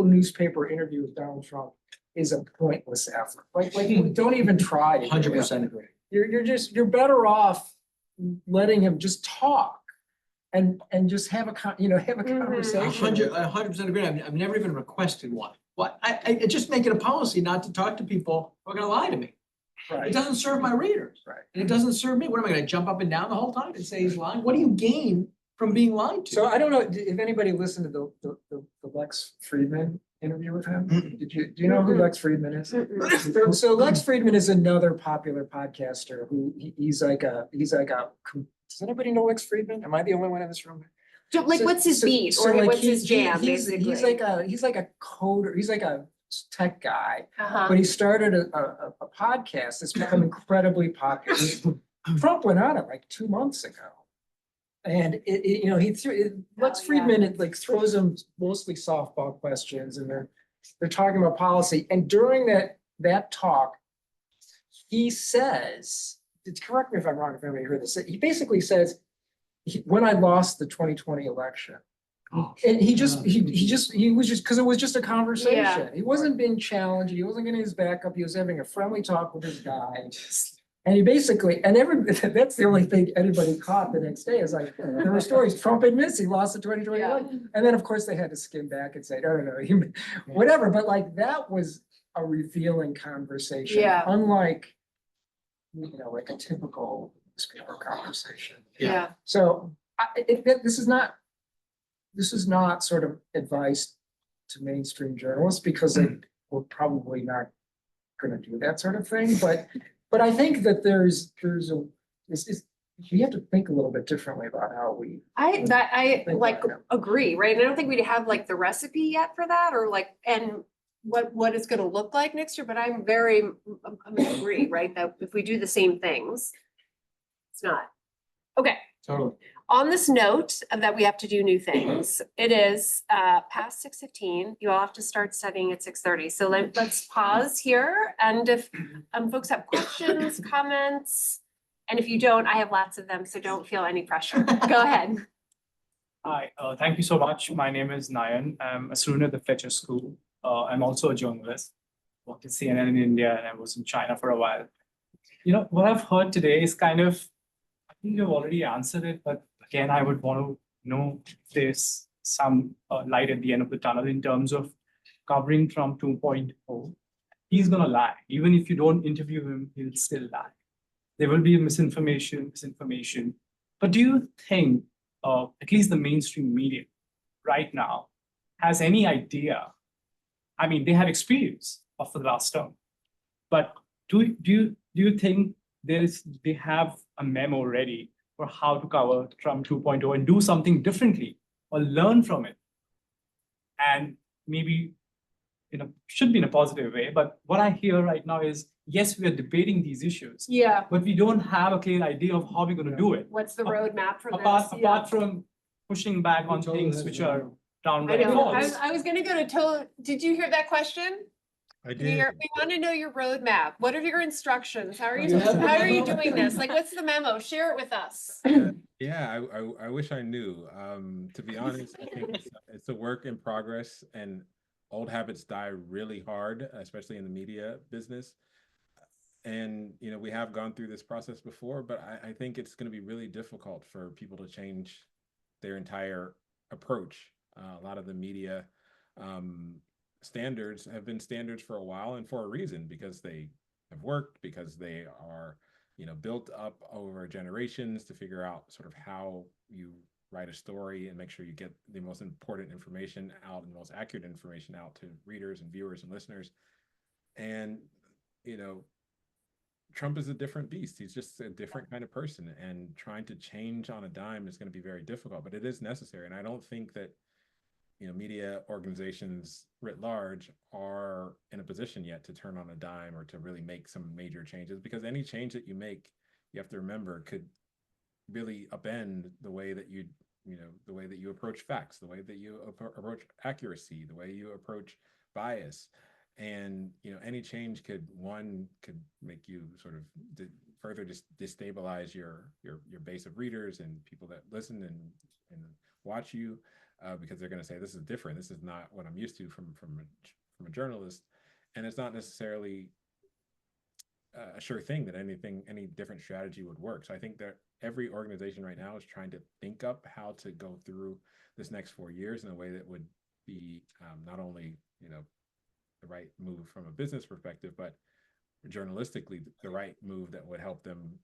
newspaper interview with Donald Trump is a pointless effort. Like don't even try. 100% agree. You're better off letting him just talk and just have a conversation. 100% agree. I've never even requested one. I just make it a policy not to talk to people who are gonna lie to me. Right. It doesn't serve my readers. Right. And it doesn't serve me. What am I gonna jump up and down the whole time and say he's lying? What do you gain from being lied to? So I don't know if anybody listened to the Lex Friedman interview with him? Do you know who Lex Friedman is? Mm-mm. So Lex Friedman is another popular podcaster who he's like a, does anybody know Lex Friedman? Am I the only one in this room? Like, what's his beat, or like what's his jam, he's basically? he's like a coder, he's like a tech guy, Uh-huh. but he started a podcast that's become incredibly popular. Trump went on it like 2 months ago. And you know, Lex Oh, yeah. Friedman, it like throws him mostly softball questions, and they're talking about policy. And during that talk, he says, correct me if I'm wrong, if anybody heard this, he basically says, when I lost the 2020 election, and he was just, because it was just a conversation. Yeah. He wasn't being challenged. He wasn't getting his back up. He was having a friendly talk with his guy. And he basically, that's the only thing anybody caught the next day is like, there were stories, Trump admits he lost the 2020 election. And then, of course, they had to skim back and say, no, whatever. But like, that was a revealing conversation. Yeah. Unlike, you know, like a typical newspaper conversation. Yeah. So this is not sort of advice to mainstream journalists, because we're probably not going to do that sort of thing. But I think that we have to think a little bit differently about how we. I think like about it. agree, right? And I don't think we have like the recipe yet for that, or like, and what it's gonna look like next year, but I'm gonna agree, right? That if we do the same things, it's not. Okay, Totally. on this note of that we have to do new things, it is past 6:15. You all have to start studying at 6:30. So let's pause here. And if folks have questions, comments, and if you don't, I have lots of them, so don't feel any pressure. Go ahead. Hi, thank you so much. My name is Nayan. I'm a student at the Fletcher School. I'm also a journalist. Worked at CNN in India, and I was in China for a while. You know, what I've heard today is kind of, I think you've already answered it, but again, I would want to know if there's some light at the end of the tunnel in terms of covering Trump 2.0. He's going to lie. Even if you don't interview him, he'll still lie. There will be misinformation. But do you think, at least the mainstream media right now has any idea? I mean, they have experience of the last term, but do you think they have a memo ready for how to cover Trump 2.0 and do something differently or learn from it? And maybe, should be in a positive way, but what I hear right now is, yes, we are debating these issues, Yeah. but we don't have a clear idea of how we're going to do it. What's the roadmap for this? Apart from pushing back on things which are I downright know. false. I was gonna go to did you hear that question? I We did. want to know your roadmap. What are your instructions? How are you doing this? Like, what's the memo? Share it with us. Yeah, I wish I knew. To be honest, I think it's a work in progress, and old habits die really hard, especially in the media business. And we have gone through this process before, but I think it's going to be really difficult for people to change their entire approach. A lot of the media standards have been standards for a while, and for a reason, because they have worked, because they are built up over generations to figure out sort of how you write a story and make sure you get the most important information out and the most accurate information out to readers and viewers and listeners. And Trump is a different beast. He's just a different kind of person, and trying to change on a dime is going to be very difficult, but it is necessary. And I don't think that media organizations writ large are in a position yet to turn on a dime or to really make some major changes, because any change that you make, you have to remember, could really upend the way that the way that you approach facts, the way that you approach accuracy, the way you approach bias. And any change could make you sort of further destabilize your base of readers and people that listen and watch you, because they're going to say, this is different. This is not what I'm used to from a journalist. And it's not necessarily a sure thing that any different strategy would work. So I think that every organization right now is trying to think up how to go through this next 4 years in a way that would be not only the right move from a business perspective, but journalistically the right move that would help them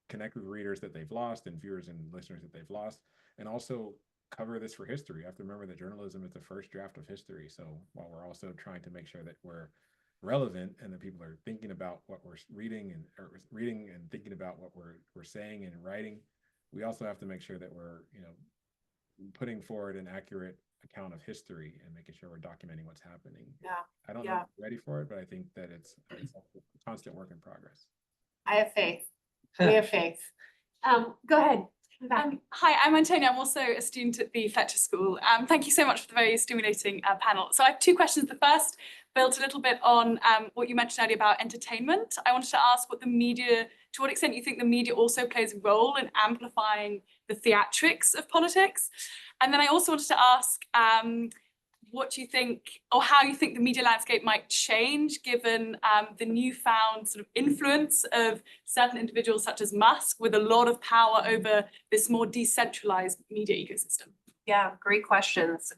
connect with readers that they've lost and viewers and listeners that they've lost, and also cover this for history. You have to remember that journalism is the first draft of history. So while we're also trying to make sure that we're relevant and that people are thinking about what we're reading and thinking about what we're saying and writing, we also have to make sure that we're, putting forward an accurate account of history and making sure we're documenting what's happening. Yeah. I don't know if we're ready for it, but I think that it's a constant work in progress. I have faith. We have faith. Go ahead. Hi, I'm Antonia. I'm also a student at the Fletcher School. Thank you so much for the very stimulating panel. So I have two questions. The first built a little bit on what you mentioned earlier about entertainment. I wanted to ask to what extent you think the media also plays a role in amplifying the theatrics of politics. And then I also wanted to ask what you think, or how you think the media landscape might change given the newfound sort of influence of certain individuals such as Musk with a lot of power over this more decentralized media ecosystem. Yeah, great questions.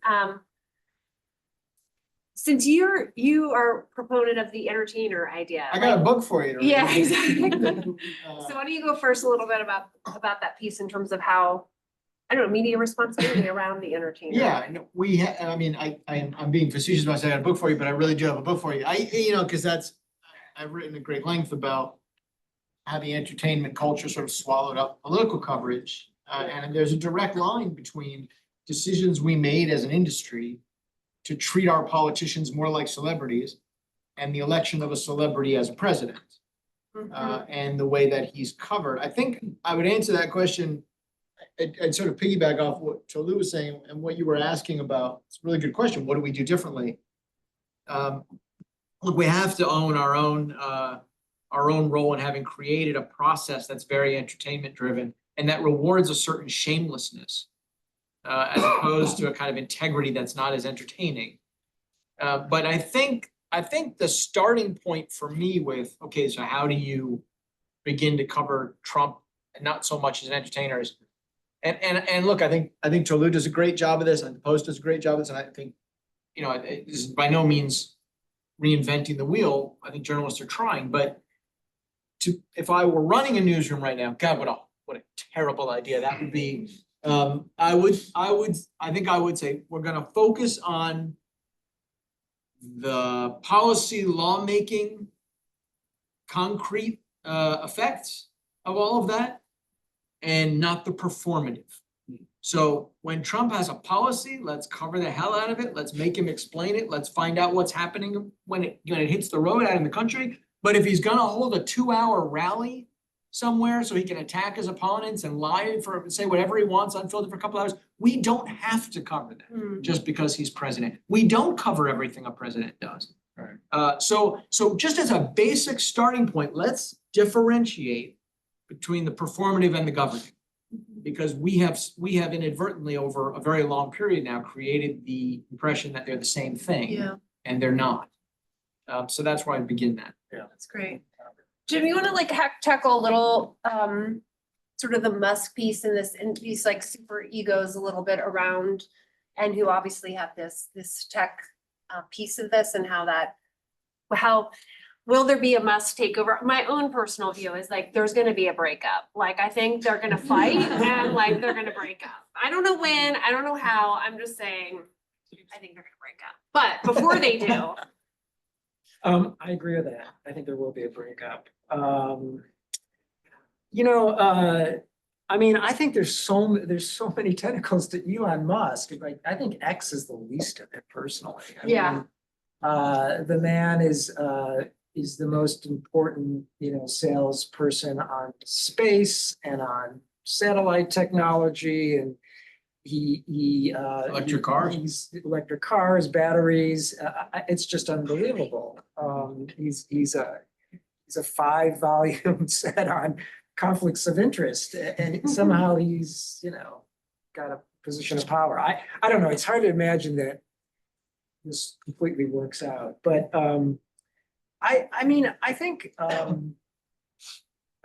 Since you are a proponent of the entertainer idea. I got a book for you. Yeah, exactly. So why don't you go first a little bit about that piece in terms of how, I don't know, media responsibility around the entertainer. Yeah, no, I'm being facetious when I say I got a book for you, but I really do have a book for you. Because I've written at great length about how the entertainment culture sort of swallowed up political coverage. And there's a direct line between decisions we made as an industry to treat our politicians more like celebrities and the election of a celebrity as a president. And the way that he's covered. I think I would answer that question. I'd sort of piggyback off what Toluse was saying and what you were asking about. It's a really good question. What do we do differently? Look, we have to own our own role in having created a process that's very entertainment driven and that rewards a certain shamelessness as opposed to a kind of integrity that's not as entertaining. But I think the starting point for me with, okay, so how do you begin to cover Trump and not so much as an entertainer is, and look, I think Toluse does a great job of this, and the Post does a great job of this, and I think, this is by no means reinventing the wheel. I think journalists are trying, but if I were running a newsroom right now, God, what a terrible idea that would be. I think I would say we're gonna focus on the policy lawmaking concrete effects of all of that and not the performative. So when Trump has a policy, let's cover the hell out of it. Let's make him explain it. Let's find out what's happening when it hits the road out in the country. But if he's gonna hold a 2-hour rally somewhere so he can attack his opponents and lie say whatever he wants unfiltered for a couple hours, we don't have to cover that just because he's president. We don't cover everything a president does. Right. So just as a basic starting point, let's differentiate between the performative and the governing, because we have inadvertently over a very long period now created the impression that they're the same thing, and they're not. So that's where I begin that. Yeah, that's great. Jim, you want to tackle a little sort of the Musk piece and these like super egos a little bit around, and who obviously have this tech piece of this, and how will there be a Musk takeover? My own personal view is there's going to be a breakup. I think they're going to fight and they're going to break up. I don't know when, I don't know how. I'm just saying, I think they're going to break up. But before they do. I agree with that. I think there will be a breakup. I think there's so many tentacles to Elon Musk. I think X is the least of it personally. The man is the most important, salesperson on space and on satellite technology, and electric cars, batteries. It's just unbelievable. He's a 5-volume set on conflicts of interest, and somehow he's got a position of power. I don't know. It's hard to imagine that this completely works out, but I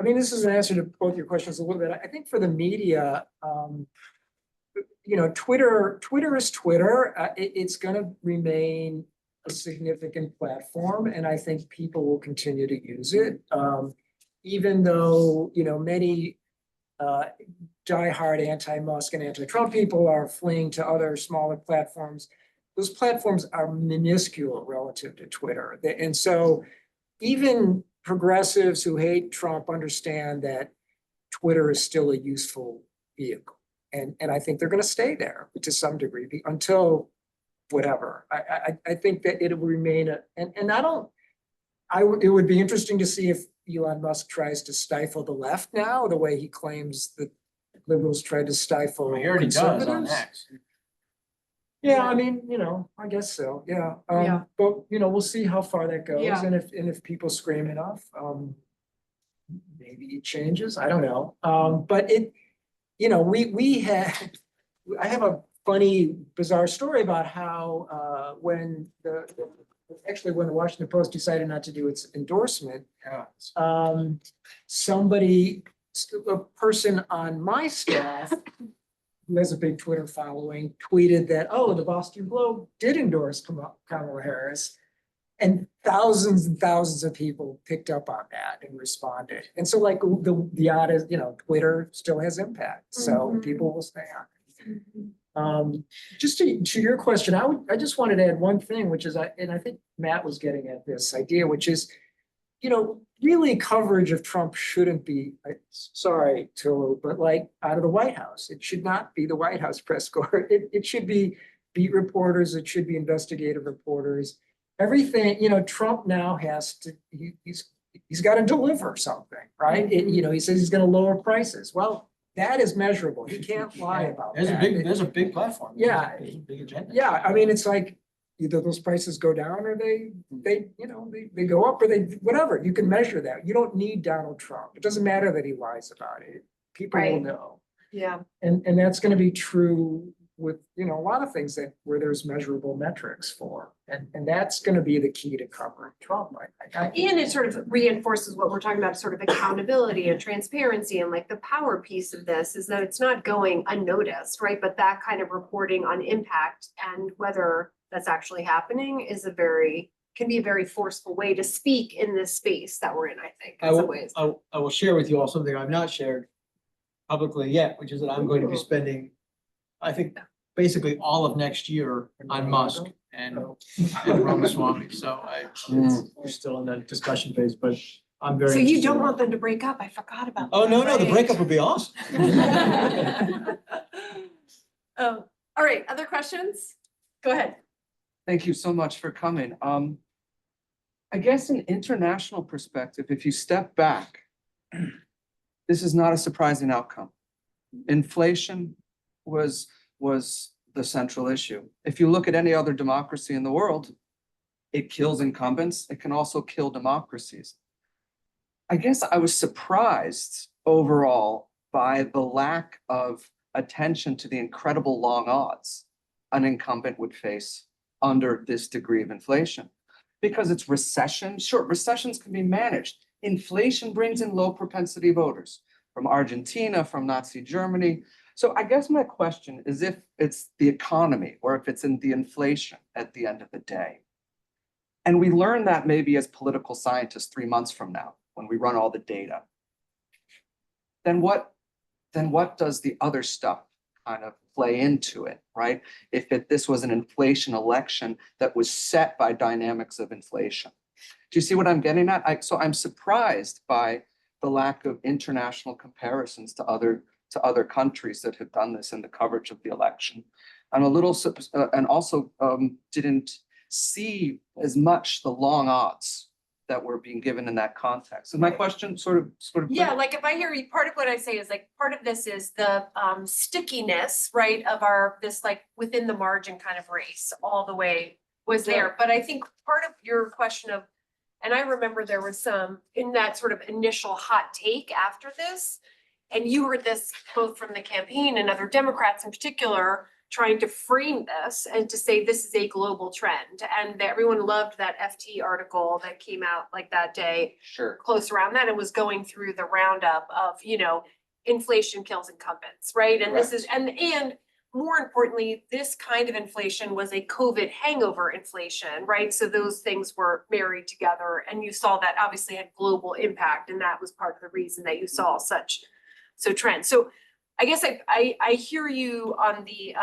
think this is an answer to both your questions a little bit. I think for the media, Twitter is Twitter. It's going to remain a significant platform, and I think people will continue to use it, even though many diehard anti-Musk and anti-Trump people are fleeing to other smaller platforms. Those platforms are minuscule relative to Twitter. And so even progressives who hate Trump understand that Twitter is still a useful vehicle. And I think they're going to stay there to some degree until whatever. I think that it will remain it would be interesting to see if Elon Musk tries to stifle the left now, the way he claims that liberals tried to stifle He already does on conservatives. X. Yeah, I mean, I guess so, yeah. Yeah. But, we'll see how far that goes, Yeah. and if people scream enough, maybe it changes, I don't know. But I have a funny, bizarre story about how, when the Washington Post decided not to do its endorsement, a person on my staff who has a big Twitter following tweeted that, oh, the Boston Globe did endorse Kamala Harris. And thousands of people picked up on that and responded. And so like the odd is, Twitter still has impact, so people will stay on it. Just to your question, I just wanted to add one thing, which is, I think Matt was getting at this idea, which is, really coverage of Trump shouldn't be, sorry, Tolu, but like out of the White House. It should not be the White House press corps. It should be beat reporters. It should be investigative reporters. Everything, Trump now has to, he's got to deliver something, right? He says he's going to lower prices. Well, that is measurable. He can't lie about that. There's a big platform. Yeah. There's a big agenda. Yeah, I mean, it's like either those prices go down or they go up or they, whatever. You can measure that. You don't need Donald Trump. It doesn't matter that he lies about it. People will Right. know. Yeah. And that's going to be true with, a lot of things where there's measurable metrics for, and that's going to be the key to covering Trump. And it sort of reinforces what we're talking about, sort of accountability and transparency, and like the power piece of this is that it's not going unnoticed, right? But that kind of reporting on impact and whether that's actually happening can be a very forceful way to speak in this space that we're in, I think, in some ways. I will share with you all something I've not shared publicly yet, which is that I'm going to be spending, I think, basically all of next year on Musk and Ramaswamy. So we're still in the discussion phase, but I'm very. So you interested don't in want that. them to break up? I forgot about that. Oh, no, the Right. breakup would be awesome. Oh, all right, other questions? Go ahead. Thank you so much for coming. I guess in international perspective, if you step back, this is not a surprising outcome. Inflation was the central issue. If you look at any other democracy in the world, it kills incumbents. It can also kill democracies. I guess I was surprised overall by the lack of attention to the incredible long odds an incumbent would face under this degree of inflation. Because it's recession, sure, recessions can be managed. Inflation brings in low propensity voters from Argentina, from Nazi Germany. So I guess my question is if it's the economy or if it's in the inflation at the end of the day. And we learn that maybe as political scientists 3 months from now, when we run all the data. Then what does the other stuff kind of play into it, right? If this was an inflation election that was set by dynamics of inflation. Do you see what I'm getting at? So I'm surprised by the lack of international comparisons to other countries that have done this in the coverage of the election. I'm a little, and also didn't see as much the long odds that were being given in that context. And my question sort of. Yeah, like if I hear you, part of what I say is like, part of this is the stickiness, right, of this like within the margin kind of race all the way was there. But I think part of your question of, and I remember there was some in that sort of initial hot take after this, and you heard this both from the campaign and other Democrats in particular, trying to frame this and to say this is a global trend. And everyone loved that FT article that came out like that day. Sure. Close around that and was going through the roundup of, inflation kills incumbents, right? And this is, and more importantly, this kind of inflation was a COVID hangover inflation, right? So those things were married together and you saw that obviously had global impact. And that was part of the reason that you saw such So trends. So I guess I hear you on the,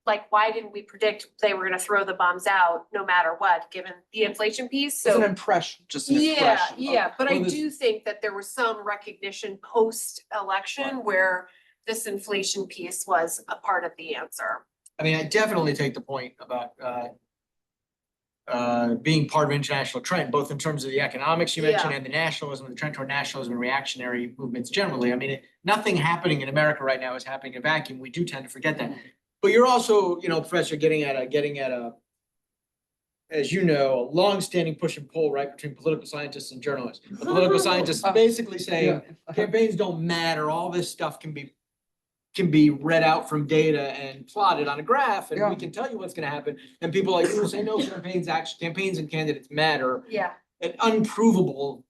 like, why didn't we predict they were gonna throw the bombs out no matter what, given the inflation piece? It's an So impression, just an yeah, impression. yeah, but I Well, this- do think that there was some recognition post-election where this inflation piece was a part of the answer. I mean, I definitely take the point about being part of international trend, both in terms of the economics you mentioned Yeah. and the nationalism, the trend toward nationalism and reactionary movements generally. I mean, nothing happening in America right now is happening in a vacuum. We do tend to forget that. But you're also, Professor, getting at a, as you know, a longstanding push and pull, right, between political scientists and journalists. The political scientists basically saying campaigns don't matter, all this stuff can be read out from data and plotted on a graph, and we can tell you what's gonna happen. And people like you say, no, campaigns and candidates matter. Yeah. An unprovable,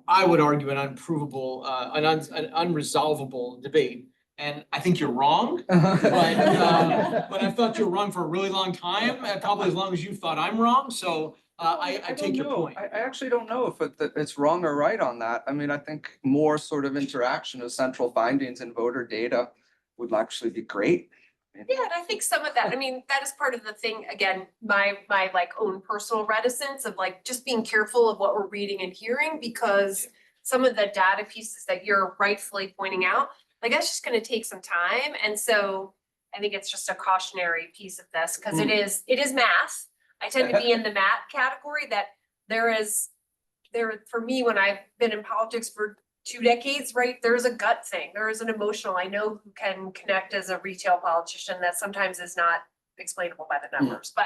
I would argue an unprovable, an unresolvable debate. And I think you're wrong, but I've thought you're wrong for a really long time, probably as long as you thought I'm wrong, so I take your point. I actually don't know if it's wrong or right on that. I mean, I think more sort of interaction of central findings and voter data would actually be great. Yeah, and I think some of that, I mean, that is part of the thing, again, my like own personal reticence of like just being careful of what we're reading and hearing, because some of the data pieces that you're rightfully pointing out, like that's just gonna take some time. And so I think it's just a cautionary piece of this, because it is math. I tend to be in the math category that for me, when I've been in politics for 2 decades, right, there's a gut thing, there is an emotional, I know who can connect as a retail politician that sometimes is not explainable by the numbers, but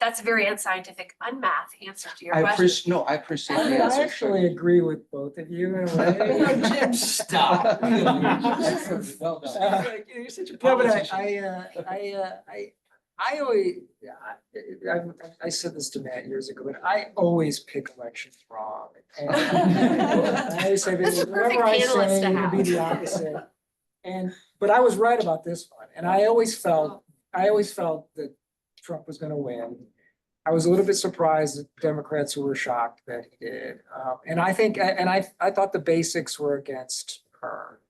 that's a very unscientific, unmath answer to your question. I appreciate I the mean, I answer. actually agree with both of you in a way. Jim, stop. Well done. You're such a No, but politician. I always, I said this to Matt years ago, but I always pick elections wrong. And I always say, That's a perfect whatever I panelist say, to it'll be the have. opposite. But I was right about this one, and I always felt that Trump was gonna win. I was a little bit surprised that Democrats were shocked that he did. And I think, I thought the basics were against her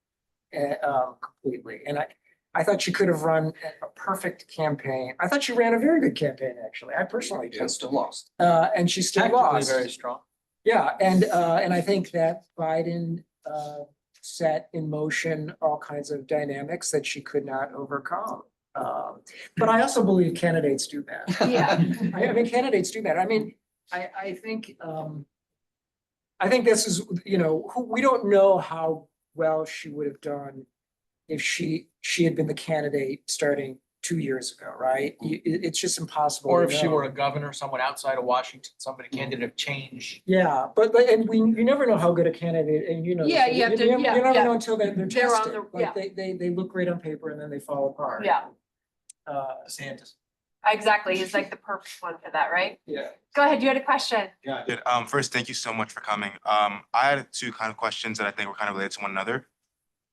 completely. And I thought she could have run a perfect campaign. I thought she ran a very good campaign, actually. I personally did. And still lost. And she still Technically lost. very strong. Yeah, and I think that Biden set in motion all kinds of dynamics that she could not overcome. But I also believe candidates do that. Yeah. I mean, candidates do that. I mean, I think this is, we don't know how well she would have done if she had been the candidate starting 2 years ago, right? It's just impossible. Or to if she know. were a governor, someone outside of Washington, somebody candidate of change. Yeah, but you never know how good a candidate, and you know. Yeah, this, you have to- never yeah. know until they're They're on tested. the- Like they look great on paper and then they fall apart. Yeah, DeSantis. exactly, he's like the perfect one for that, right? Yeah. Go ahead, you had a question. Good. First, thank you so much for coming. I had 2 kind of questions that I think were kind of related to one another.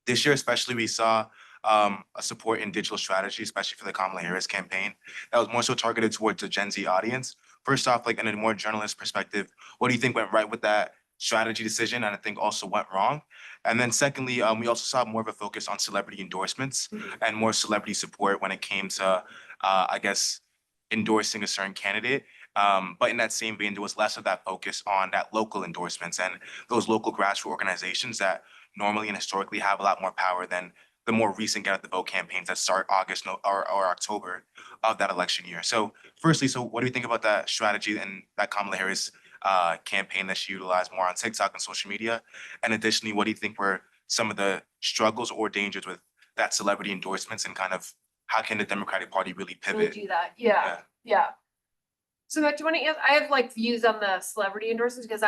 This year, especially, we saw a support in digital strategy, especially for the Kamala Harris campaign, that was more so targeted towards the Gen Z audience. First off, like in a more journalist perspective, what do you think went right with that strategy decision, and I think also went wrong? And then secondly, we also saw more of a focus on celebrity endorsements and more celebrity support when it came to, I guess, endorsing a certain candidate. But in that same vein, there was less of that focus on that local endorsements and those local grassroots organizations that normally and historically have a lot more power than the more recent get out the vote campaigns that start August or October of that election year. So firstly, what do you think about that strategy and that Kamala Harris campaign that she utilized more on TikTok and social media? And additionally, what do you think were some of the struggles or dangers with that celebrity endorsements, and kind of how can the Democratic Party really Really pivot? do that, yeah. So Matt, do you want to answer? I have like views on the celebrity endorsements, because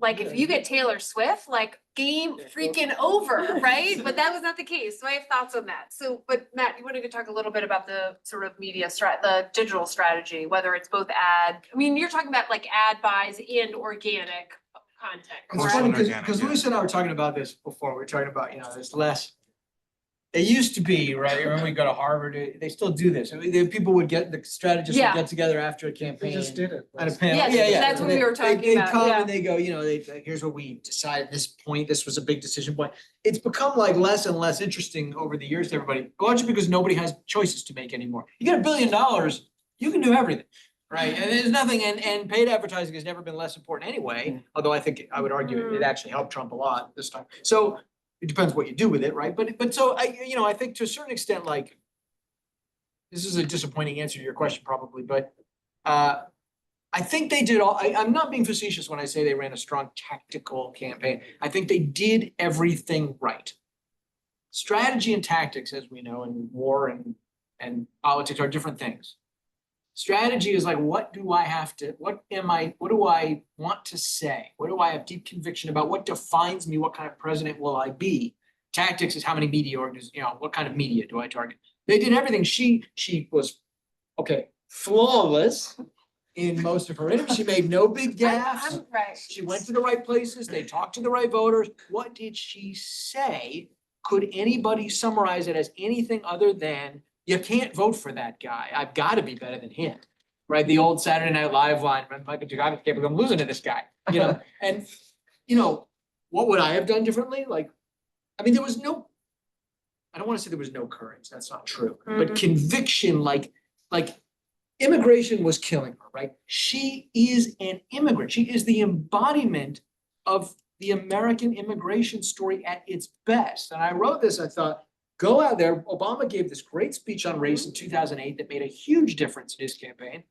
like if you get Taylor Swift, like game freaking over, right? But that was not the case, so I have thoughts on that. So, but Matt, you wanted to talk a little bit about the sort of the digital strategy, whether it's both you're talking about like ad buys and organic content, It's Or funny organic, because yeah. Louisa and I were talking about this before. We were talking about, there's less It used to be, right, remember we go to Harvard, they still do this, I mean, people would the strategists would Yeah. get together after a We campaign. just did it. On a last panel, Yeah, yeah, yeah. that's what we were talking They about, come yeah. and they go, here's what we decided at this point, this was a big decision point. It's become like less and less interesting over the years to everybody, largely because nobody has choices to make anymore. You get $1 billion, you can do everything, right? And there's nothing, and paid advertising has never been less important anyway, although I think I would argue it actually helped Trump a lot this time. So it depends what you do with it, right? But so I think to a certain extent, like, this is a disappointing answer to your question probably, but I think they did I'm not being facetious when I say they ran a strong tactical campaign. I think they did everything right. Strategy and tactics, as we know, in war and politics are different things. Strategy is like, what do I want to say? What do I have deep conviction about? What defines me? What kind of president will I be? Tactics is how many media what kind of media do I target? They did everything. She was, flawless in most of her interviews. She made no big gaffes. Right. She went to the right places. They talked to the right voters. What did she say? Could anybody summarize it as anything other than, you can't vote for that guy. I've got to be better than him, right? The old Saturday Night Live line, I can't believe I'm losing to this guy, And, what would I have done differently? Like, I mean, I don't want to say there was no courage. That's not true. But conviction, like immigration was killing her, right? She is an immigrant. She is the embodiment of the American immigration story at its best. And I wrote this, I thought, go out there. Obama gave this great speech on race in 2008 that made a huge difference in his campaign.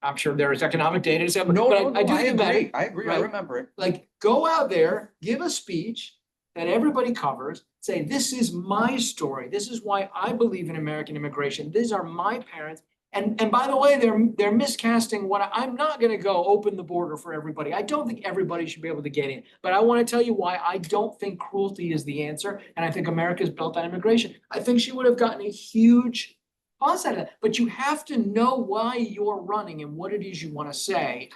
I'm sure there is economic data to say, but I do think about it. I agree, I right? remember it. Like, go out there, give a speech that everybody covers, say, this is my story. This is why I believe in American immigration. These are my parents. And by the way, they're miscasting I'm not gonna go open the border for everybody. I don't think everybody should be able to get in. But I want to tell you why I don't think cruelty is the answer. And I think America is built on immigration. I think she would have gotten a huge pause out of that. But you have to know why you're running and what it is you want to say.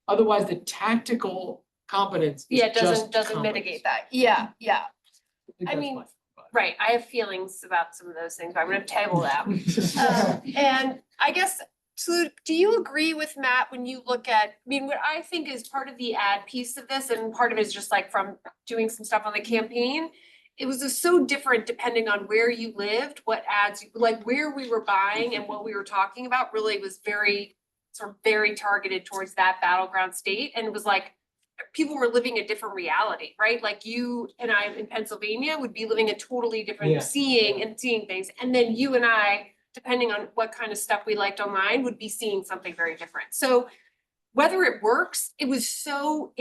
Otherwise, the tactical competence is Doesn't competence. mitigate that. Yeah. think I that's mean, my thought. Right, I have feelings about some of those things, but I'm gonna table them. And I guess, Toluse, do you agree with Matt when you look at, what I think is part of the ad piece of this, and part of it is just like from doing some stuff on the campaign. It was just so different depending on where you lived, what ads, like where we were buying and what we were talking about really was very targeted towards that battleground state. And it was like, people were living a different reality, right? Like you and I in Pennsylvania would be living a totally different, seeing things. And then you and I, depending on what kind of stuff we liked online, would be seeing something very different. So whether it works, it was so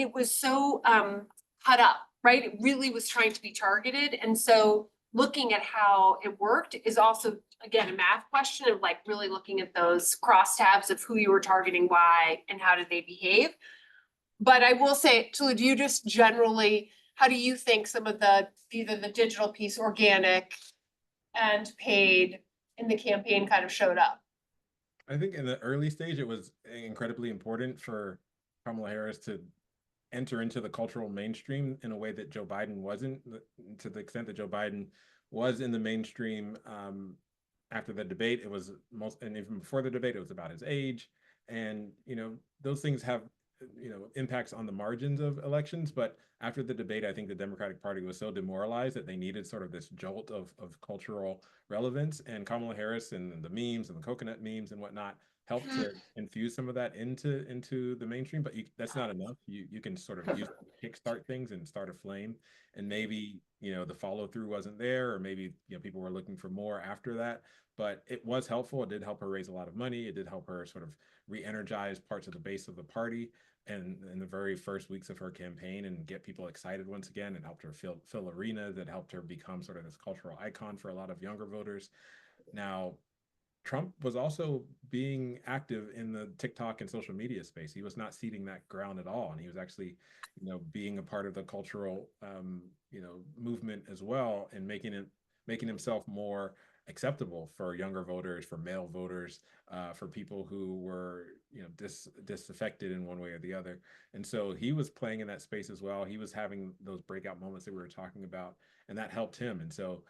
cut up, right? It really was trying to be targeted. And so looking at how it worked is also, again, a math question of like really looking at those crosstabs of who you were targeting, why, and how did they behave. But I will say, Toluse, do you just generally, how do you think some of either the digital piece, organic and paid in the campaign kind of showed up? I think in the early stage, it was incredibly important for Kamala Harris to enter into the cultural mainstream in a way that Joe Biden wasn't, to the extent that Joe Biden was in the mainstream after the debate. It was and even before the debate, it was about his age. And, those things have impacts on the margins of elections. But after the debate, I think the Democratic Party was so demoralized that they needed sort of this jolt of cultural relevance. And Kamala Harris and the memes and the coconut memes and whatnot helped to infuse some of that into the mainstream. But that's not enough. You can sort of kickstart things and start a flame. And maybe, the follow through wasn't there, or maybe, people were looking for more after that. But it was helpful. It did help her raise a lot of money. It did help her sort of re-energize parts of the base of the party and in the very first weeks of her campaign and get people excited once again, and helped her fill arenas, that helped her become sort of this cultural icon for a lot of younger voters. Now, Trump was also being active in the TikTok and social media space. He was not ceding that ground at all. And he was actually, being a part of the cultural, movement as well, and making himself more acceptable for younger voters, for male voters, for people who were, disaffected in one way or the other. And so he was playing in that space as well. He was having those breakout moments that we were talking about, and that helped him. And so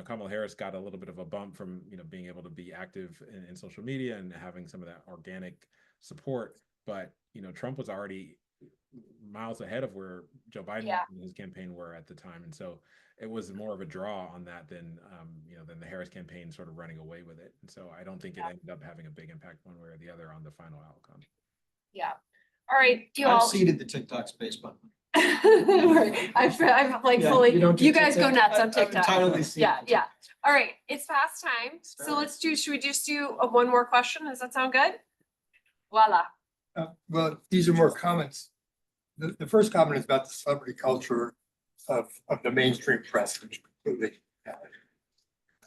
Kamala Harris got a little bit of a bump from, being able to be active in social media and having some of that organic support. But, Trump was already miles ahead of where Joe Biden and his campaign were at the time. And so it was more of a draw on that than the Harris campaign sort of running away with it. And so I don't think it ended up having a big impact one way or the other on the final outcome. Yeah. All right, you I've all. seeded the TikTok space button. I've like fully, you guys go nuts on I've TikTok. entirely seeded. Yeah. All right, it's past time. So should we just do one more question? Does that sound good? Voila. Well, these are more comments. The first comment is about the celebrity culture of the mainstream press, which completely.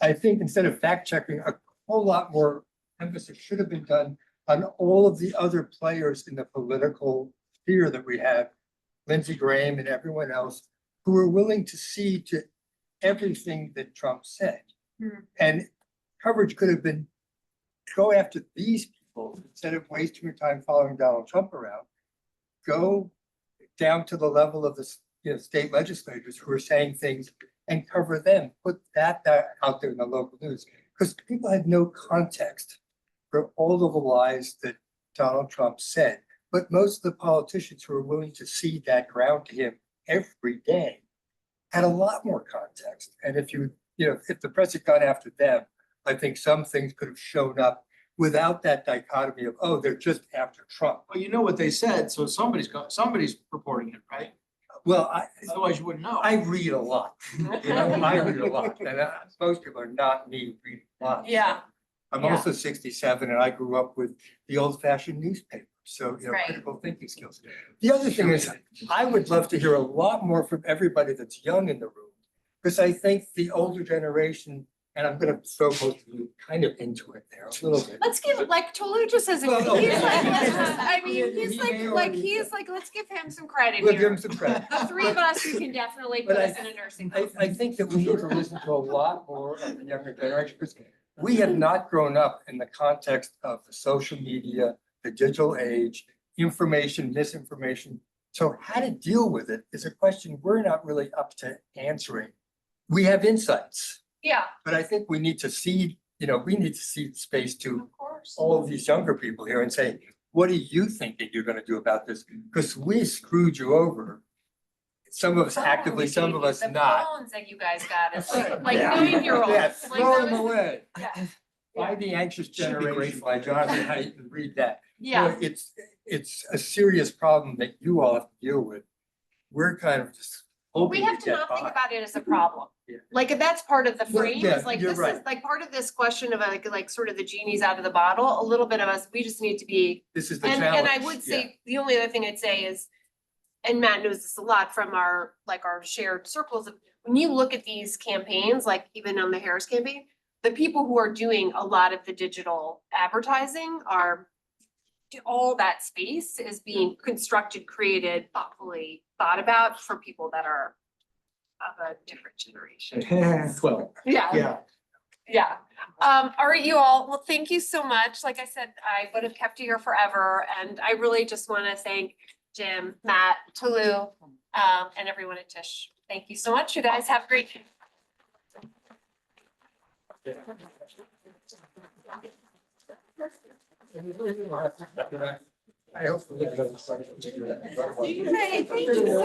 I think instead of fact checking, a whole lot more emphasis should have been done on all of the other players in the political sphere that we have, Lindsey Graham and everyone else, who were willing to cede to everything that Trump said. And coverage could have been, go after these people instead of wasting your time following Donald Trump around. Go down to the level of the state legislators who are saying things and cover them, put that out there in the local news, because people had no context for all of the lies that Donald Trump said. But most of the politicians who are willing to cede that ground to him every day had a lot more context. And if if the press had gone after them, I think some things could have shown up without that dichotomy of, oh, they're just after Trump. Well, you know what they said, so somebody's reporting it, right? Well, Otherwise you wouldn't know. I read a lot. I read a lot, and most people are not me reading a lot. Yeah. I'm also 67 and I grew up with the old fashioned newspaper. So, Right. critical thinking skills. The other thing is, I would love to hear a lot more from everybody that's young in the room. Because I think the older generation, and I'm gonna throw most of you kind of into it there a little bit. Let's give, like Toluse says, Well, he's okay. like, I mean, he's He may like, already- he's like, let's give him some credit We'll give here. him some credit. The three of us, we can definitely put But us in a nursing home. I think that we need to listen to a lot more of the younger generation, because we have not grown up in the context of the social media, the digital age, information, misinformation. So how to deal with it is a question we're not really up to answering. We have insights, Yeah, but I think we need to seed space to of course. all of these younger people here and say, what do you think that you're gonna do about this? Because we screwed you over. Some of us actively, some of us The not. phones that you guys got is like Yeah. 9-year-olds. Yeah, Like, throw that them was- away. Yeah. By the Anxious Should be Generation grateful. by Jonathan Haidt, and read that. Yeah, It's a serious problem that you all have to deal with. We're kind of just we hoping have to to get not think by. about it as a problem. Yeah. Like, if that's part of the Well, frame, yeah, is like, you're this is right. like part of this question of like sort of the genie's out of the bottle, a little bit of us, we just need to be. This is the And challenge. I would say, the only other thing I'd say is, and Matt knows this a lot from our shared circles, of when you look at these campaigns, like even on the Harris campaign, the people who are doing a lot of the digital advertising are, all that space is being constructed, created, thoughtfully thought about for people that are of a different generation. Well, Yeah. Yeah. All right, you all. Well, thank you so much. Like I said, I would have kept you here forever. And I really just want to thank Jim, Matt, Tolu, and everyone at Tisch. Thank you so much. You guys have a great. I hope. Thank you so